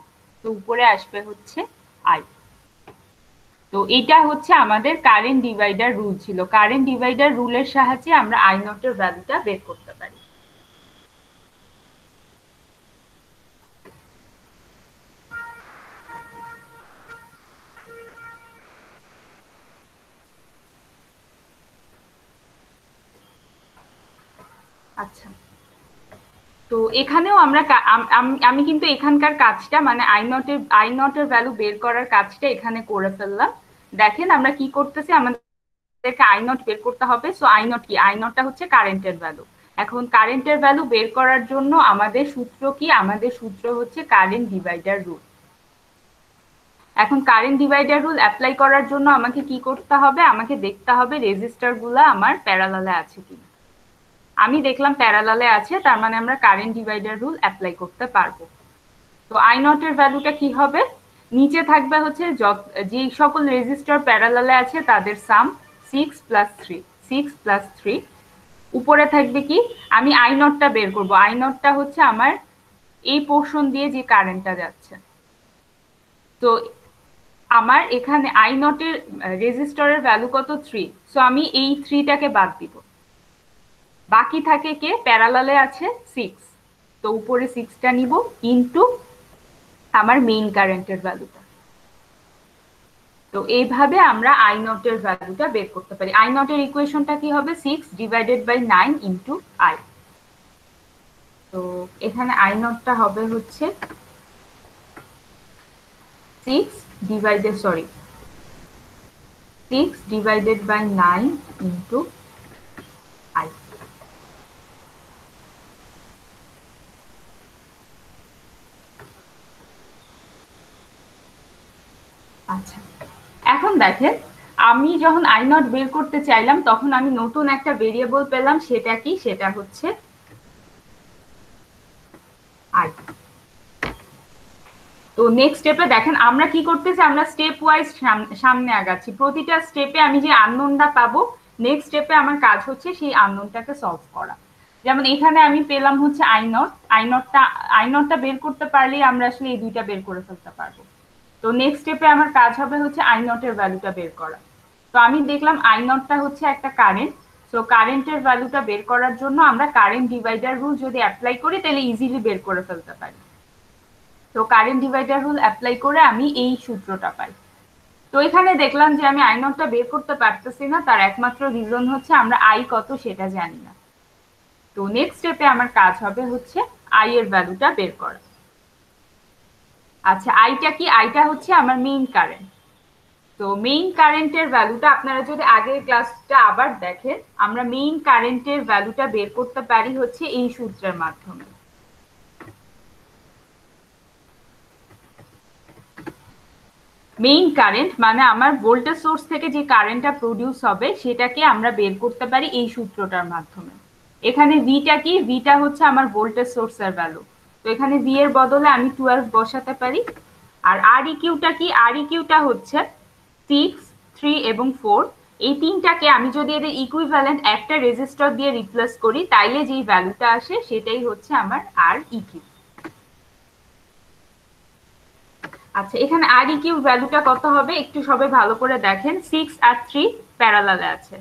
তো উপরে আসবে হচ্ছে আই। তো এটা হচ্ছে আমাদের কারেন্ট ডিভাইডার রুল ছিল। কারেন্ট ডিভাইডার রুলের সাহায্যে আমরা আই নটের ভ্যালুটা বের করতে পারি। আচ্ছা, তো এখানেও আমরা আমি কিন্তু এখানকার কাজটা, মানে আই নটের ভ্যালু বের করার কাজটা এখানে করে ফেললাম। দেখেন আমরা কি করতেছি, আমাদেরকে আই নট বের করতে হবে। সো আই নট কি? আই নটটা হচ্ছে কারেন্টের ভ্যালু। এখন কারেন্টের ভ্যালু বের করার জন্য আমাদের সূত্র কি? আমাদের সূত্র হচ্ছে কারেন্ট ডিভাইডার রুল। এখন কারেন্ট ডিভাইডার রুল অ্যাপ্লাই করার জন্য আমাকে কি করতে হবে, আমাকে দেখতে হবে রেজিস্টারগুলো আমার প্যারালালে আছে কিনা। আমি দেখলাম প্যারালালে আছে, তার মানে আমরা কারেন্ট ডিভাইডার রুল অ্যাপ্লাই করতে পারবো। তো আই নট এর ভ্যালুটা কি হবে, নিচে থাকবে হচ্ছে যে সকল রেজিস্টার প্যারালালে আছে তাদের সাম 6 + 3, উপরে থাকবে কি, আমি আই নটটা বের করব। আই নটটা হচ্ছে আমার এই পোর্শন দিয়ে যে কারেন্টটা যাচ্ছে। তো আমার এখানে আই নটের রেজিস্টরের ভ্যালু কত 3, সো আমি এই 3টাকে বাদ দিব, বাকি থাকে কে, প্যারালালে আছে 6, তো উপরে 6টা নিব ইনটু আমার মেইন কারেন্টের ভ্যালুটা। তো এইভাবে আমরা আই নটের ভ্যালুটা বের করতে পারি। আই নটের ইকুয়েশনটা কি হবে, 6 / 9 ইনটু আই। তো এখানে আই নটটা হবে হচ্ছে 6 / 9 ইনটু আই। আচ্ছা, এখন দেখেন আমি যখন আই নট বের করতে চাইলাম তখন আমি নতুন একটা ভেরিয়েবল পেলাম, সেটা কি, সেটা হচ্ছে আই। তো নেক্সট স্টেপে দেখেন আমরা কি করতেছি, আমরা স্টেপ ওয়াইজ সামনে আগাচ্ছি। প্রতিটা স্টেপে আমি যে আননোনটা পাবো, নেক্সট স্টেপে আমার কাজ হচ্ছে সেই আননোনটাকে সলভ করা। যেমন এখানে আমি পেলাম হচ্ছে আই নটটা বের করতে পারলেই আমরা আসলে এই দুইটা বের করে ফেলতে পারবো। তো নেক্সট স্টেপে আমার কাজ হবে হচ্ছে আই নটের ভ্যালুটা বের করা। তো আমি দেখলাম আই নটটা হচ্ছে একটা কারেন্ট, সো কারেন্টের ভ্যালুটা বের করার জন্য আমরা কারেন্ট ডিভাইডার রুল যদি অ্যাপ্লাই করি তাহলে ইজিলি বের করে ফেলতে পারি। তো কারেন্ট ডিভাইডার রুল অ্যাপ্লাই করে আমি এই সূত্রটা পাই। তো এখানে দেখলাম যে আমি আই নটটা বের করতে পারতেছি না, তার একমাত্র রিজন হচ্ছে আমরা আই কত সেটা জানি না। তো নেক্সট স্টেপে আমার কাজ হবে হচ্ছে আই এর ভ্যালুটা বের করা। আচ্ছা, আইটা কি, আইটা হচ্ছে আমার মেইন কারেন্ট। তো মেইন কারেন্টের ভ্যালুটা আপনারা যদি আগের ক্লাসটা আবার দেখেন, আমরা মেইন কারেন্টের ভ্যালুটা বের করতে পারি হচ্ছে এই সূত্রের মাধ্যমে। মেইন কারেন্ট মানে আমার ভোল্টেজ সোর্স থেকে যে কারেন্টটা প্রডিউস হবে সেটাকে আমরা বের করতে পারি এই সূত্রটার মাধ্যমে। এখানে ভিটা কি, ভিটা হচ্ছে আমার ভোল্টেজ সোর্সের ভ্যালু, তো এখানে ভি এর বদলে আমি 12 বসাতে পারি। আর আর ইকিউটা কি, আর ইকিউটা হচ্ছে 6, 3 এবং 4, এই তিনটাকে আমি যদি এদের ইকুইভ্যালেন্ট একটা রেজিস্টর দিয়ে রিপ্লেস করি তাইলে যেই ভ্যালুটা আসে সেটাই হচ্ছে আমার আর ইকিউ। আচ্ছা, এখানে আর ইকিউ ভ্যালুটা কত হবে একটু সবাই ভালো করে দেখেন। 6 আর 3 প্যারালালে আছে,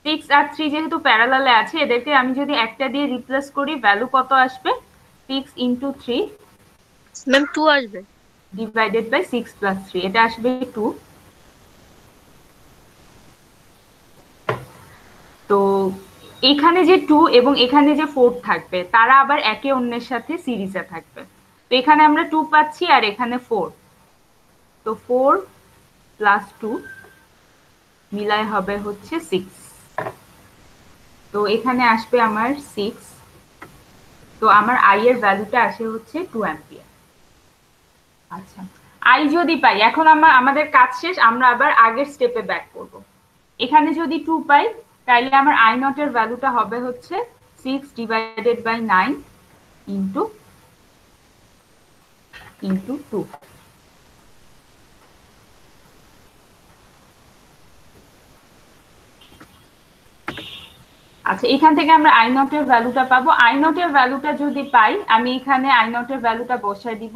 6 আর 3 যেহেতু প্যারালালে আছে এদেরকে আমি যদি একটা দিয়ে রিপ্লেস করি ভ্যালু কত আসবে, 6 × 3 ম্যাম 2 আসবে, ডিভাইডেড বাই 6 + 3, এটা আসবে 2। তো এখানে যে 2 এবং এখানে যে 4 থাকবে তারা আবার একে অন্যের সাথে সিরিজে থাকবে। তো এখানে আমরা 2 পাচ্ছি আর এখানে 4, তো 4 + 2 মিলায় হবে হচ্ছে 6। তো এখানে আসবে আমার 6, তো আমার আই এর ভ্যালুটা আসে হচ্ছে 2 অ্যাম্পিয়ার। আচ্ছা, আই যদি পাই, এখন আমাদের কাজ শেষ, আমরা আবার আগের স্টেপে ব্যাক করব। এখানে যদি 2 পাই তাহলে আমার আই নটের ভ্যালুটা হবে হচ্ছে 6 / 9 ইনটু 2। আচ্ছা, এখান থেকে আমরা আই নটের ভ্যালুটা পাবো। আই নটের ভ্যালুটা যদি পাই আমি এখানে আই নটের ভ্যালুটা বসায় দিব,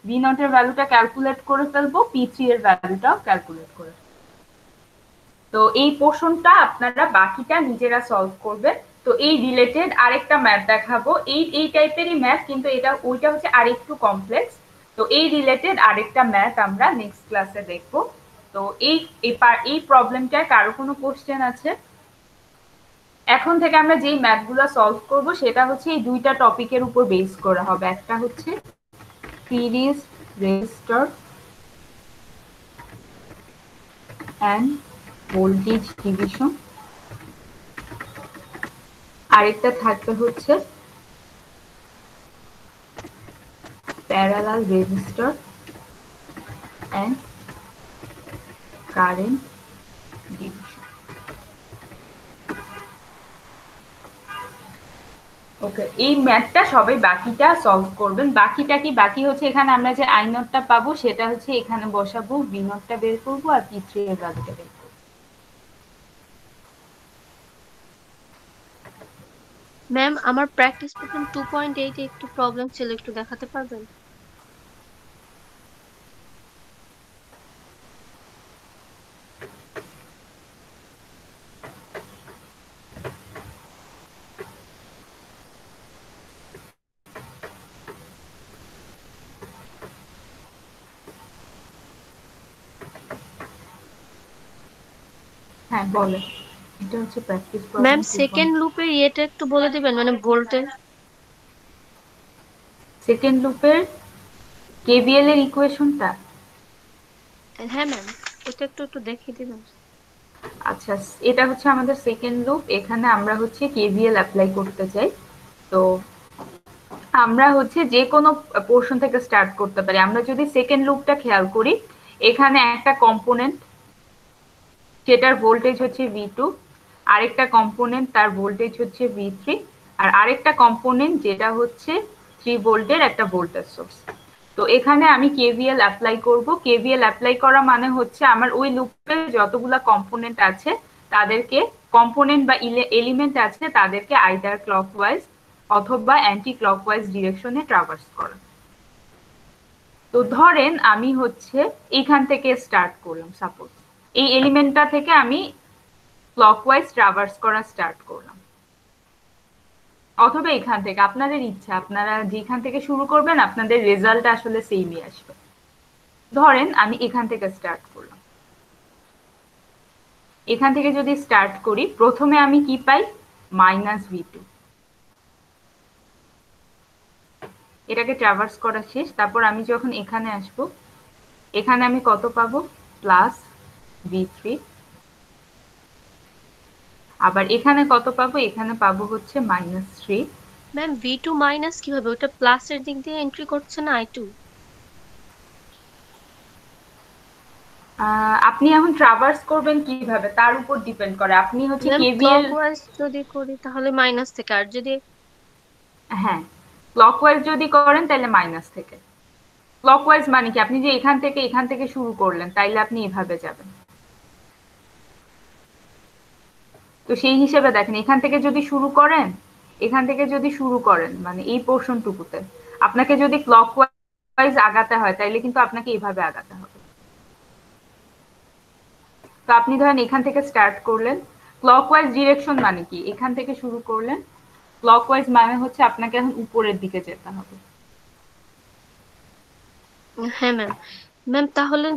ভি নটের ভ্যালুটা ক্যালকুলেট করে ফেলবো, পি3 এর ভ্যালুটাও ক্যালকুলেট করে। তো এই পোর্শনটা আপনারা বাকিটা নিজেরা সলভ করবেন। তো এই রিলেটেড আরেকটা ম্যাথ দেখাবো, এই টাইপেরই ম্যাথ কিন্তু ওইটা হচ্ছে আরেকটু কমপ্লেক্স। তো এই রিলেটেড আরেকটা ম্যাথ আমরা নেক্সট ক্লাসে দেখবো। তো এই প্রবলেমটায় কারো কোনো কোশ্চেন আছে? এখন থেকে আমরা যেই ম্যাথগুলো সলভ করব সেটা হচ্ছে এই দুইটা টপিকের উপর বেস করা হবে। একটা হচ্ছে series resistor and voltage division, আরেকটা থাকবে হচ্ছে parallel resistor and current division. Okay, এই ম্যাথটা সবাই বাকিটা সলভ করবেন। বাকিটা কি? বাকি হচ্ছে এখানে আমরা যে আই নটটা পাবো সেটা হচ্ছে এখানে বসাবো, বি নটটা বের করবো আর পি থ্রি এর ভ্যালুটা বের করবো। ম্যাম আমার প্র্যাকটিস প্রবলেম 2.8 এ একটু প্রবলেম ছিল, একটু দেখাতে পারবেন? হ্যাঁ বলে, এটা হচ্ছে প্র্যাকটিস প্রবলেম। ম্যাম সেকেন্ড লুপের ইয়েটা একটু বলে দিবেন, মানে ভোল্টেজ। সেকেন্ড লুপের কেভিএল এর ইকুয়েশনটা? হ্যাঁ ম্যাম, এটা একটু দেখিয়ে দিবেন। আচ্ছা, এটা হচ্ছে আমাদের সেকেন্ড লুপ। এখানে আমরা হচ্ছে কেভিএল অ্যাপ্লাই করতে চাই। তো আমরা হচ্ছে যে কোনো পোর্শন থেকে স্টার্ট করতে পারি। আমরা যদি সেকেন্ড লুপটা খেয়াল করি, এখানে একটা কম্পোনেন্ট যেটার ভোল্টেজ হচ্ছে V2, আরেকটা কম্পোনেন্ট তার ভোল্টেজ হচ্ছে V3, আর আরেকটা কম্পোনেন্ট যেটা হচ্ছে 3 ভোল্টের একটা ভোল্টেজ সোর্স। তো এখানে আমি কেভিএল অ্যাপ্লাই করব। কেভিএল অ্যাপ্লাই করা মানে হচ্ছে আমার ওই লুপে যতগুলা কম্পোনেন্ট আছে তাদেরকে, কম্পোনেন্ট বা এলিমেন্ট আছে তাদেরকে আইদার ক্লকওয়াইজ অথবা অ্যান্টি ক্লকওয়াইজ ডিরেকশনে ট্রাভার্স করা। তো ধরেন আমি হচ্ছে এইখান থেকে স্টার্ট করলাম, সাপোজ এই এলিমেন্টটা থেকে আমি ক্লকওয়াইজ ট্রাভার্স করা স্টার্ট করলাম, অথবা এখান থেকে, আপনাদের ইচ্ছা, আপনারা যেখান থেকে শুরু করবেন আপনাদের রেজাল্ট আসলে সেমই আসবে। ধরেন আমি এখান থেকে স্টার্ট করলাম। এখান থেকে যদি স্টার্ট করি, প্রথমে আমি কি পাই? -V2। এটাকে ট্রাভার্স করা শেষ। তারপর আমি যখন এখানে আসব, এখানে আমি কত পাবো? +V3। আবার এখানে কত পাবো? এখানে পাবো হচ্ছে -3। ম্যাম V2 মাইনাস কিভাবে? ওটা প্লাসের দিক দিয়ে এন্ট্রি করছে না I2? আপনি এখন ট্রাভার্স করবেন কিভাবে তার উপর ডিপেন্ড করে। আপনি হচ্ছে ম্যাম কেভিএল, ক্লকওয়াইজ যদি করি তাহলে মাইনাস থেকে, আর যদি হ্যাঁ ক্লকওয়াইজ যদি করেন তাহলে মাইনাস থেকে। ক্লকওয়াইজ মানে কি? আপনি যে এখান থেকে শুরু করলেন তাইলে আপনি এভাবে যাবেন। তো সেই হিসেবে দেখেন, এখান থেকে যদি শুরু করেন মানে এই পোর্শনটুকুতে আপনাকে যদি ক্লকওয়াইজ আগাতে হয় তাইলে কিন্তু আপনাকে এইভাবে আগাতে হবে। তো আপনি ধরেন এখান থেকে স্টার্ট করলেন, ক্লকওয়াইজ ডিরেকশন মানে কি? এখান থেকে শুরু করলেন, ক্লকওয়াইজ মানে হচ্ছে আপনাকে এখন উপরের দিকে যেতে হবে। হ্যাঁ ম্যাম। ম্যাম তাহলে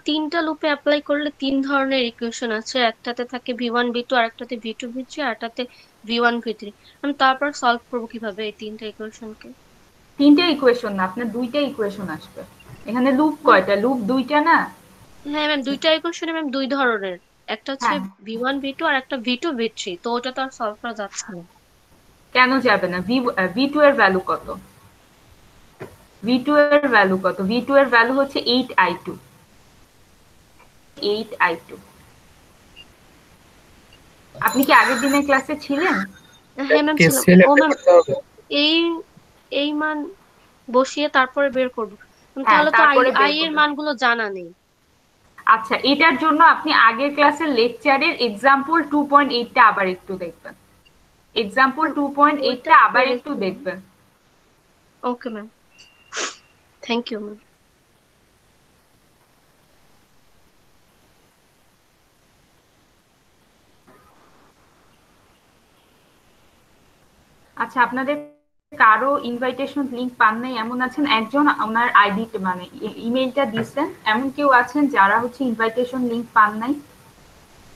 তিনটা লুপে অ্যাপ্লাই করলে 3 ধরনের ইকুয়েশন আছে, একটাতে থাকে V1 V2, আরেকটাতে V2 V3, আর একটাতে V1 V3। আমি তারপর সলভ করব কিভাবে এই তিনটা ইকুয়েশনকে? তিনটে ইকুয়েশন না, আপনার দুইটা ইকুয়েশন আসবে। এখানে লুপ কয়টা? লুপ দুইটা না? হ্যাঁ ম্যাম, দুইটা ইকুয়েশনে ম্যাম দুই ধরনের, একটা হচ্ছে হ্যাঁ, V1 V2 আর একটা V2 V3। তো ওটা তো আর সলভ করা যাচ্ছে না। কেন যাবে না? V2 এর ভ্যালু কত? V2 এর ভ্যালু কত? V2 এর ভ্যালু হচ্ছে 8i2। 8i2। আপনি কি আগের দিনের ক্লাসে ছিলেন? হ্যাঁ ম্যাম ছিলাম। কেসিএল ও অ্যাপ্লাই ম্যাম করতে হবে। এই এই মান বসিয়ে তারপরে বের করব। হ্যাঁ, তাহলে তো তারপরে বের আই এর করবেন। মানগুলো জানা নেই। আচ্ছা, এটার জন্য আপনি আগের ক্লাসের লেকচারের এক্সাম্পল 2.8টা আবার একটু দেখবেন। এক্সাম্পল 2.8টা আবার একটু দেখবেন। Okay ma'am, thank you ma'am. আচ্ছা, আপনাদের কারো ইনভাইটেশন লিংক পান নাই এমন আছেন? একজন ওনার আইডি মানে ইমেইলটা দিয়েছেন, এমন কেউ আছেন যারা হচ্ছে ইনভাইটেশন লিংক পান নাই?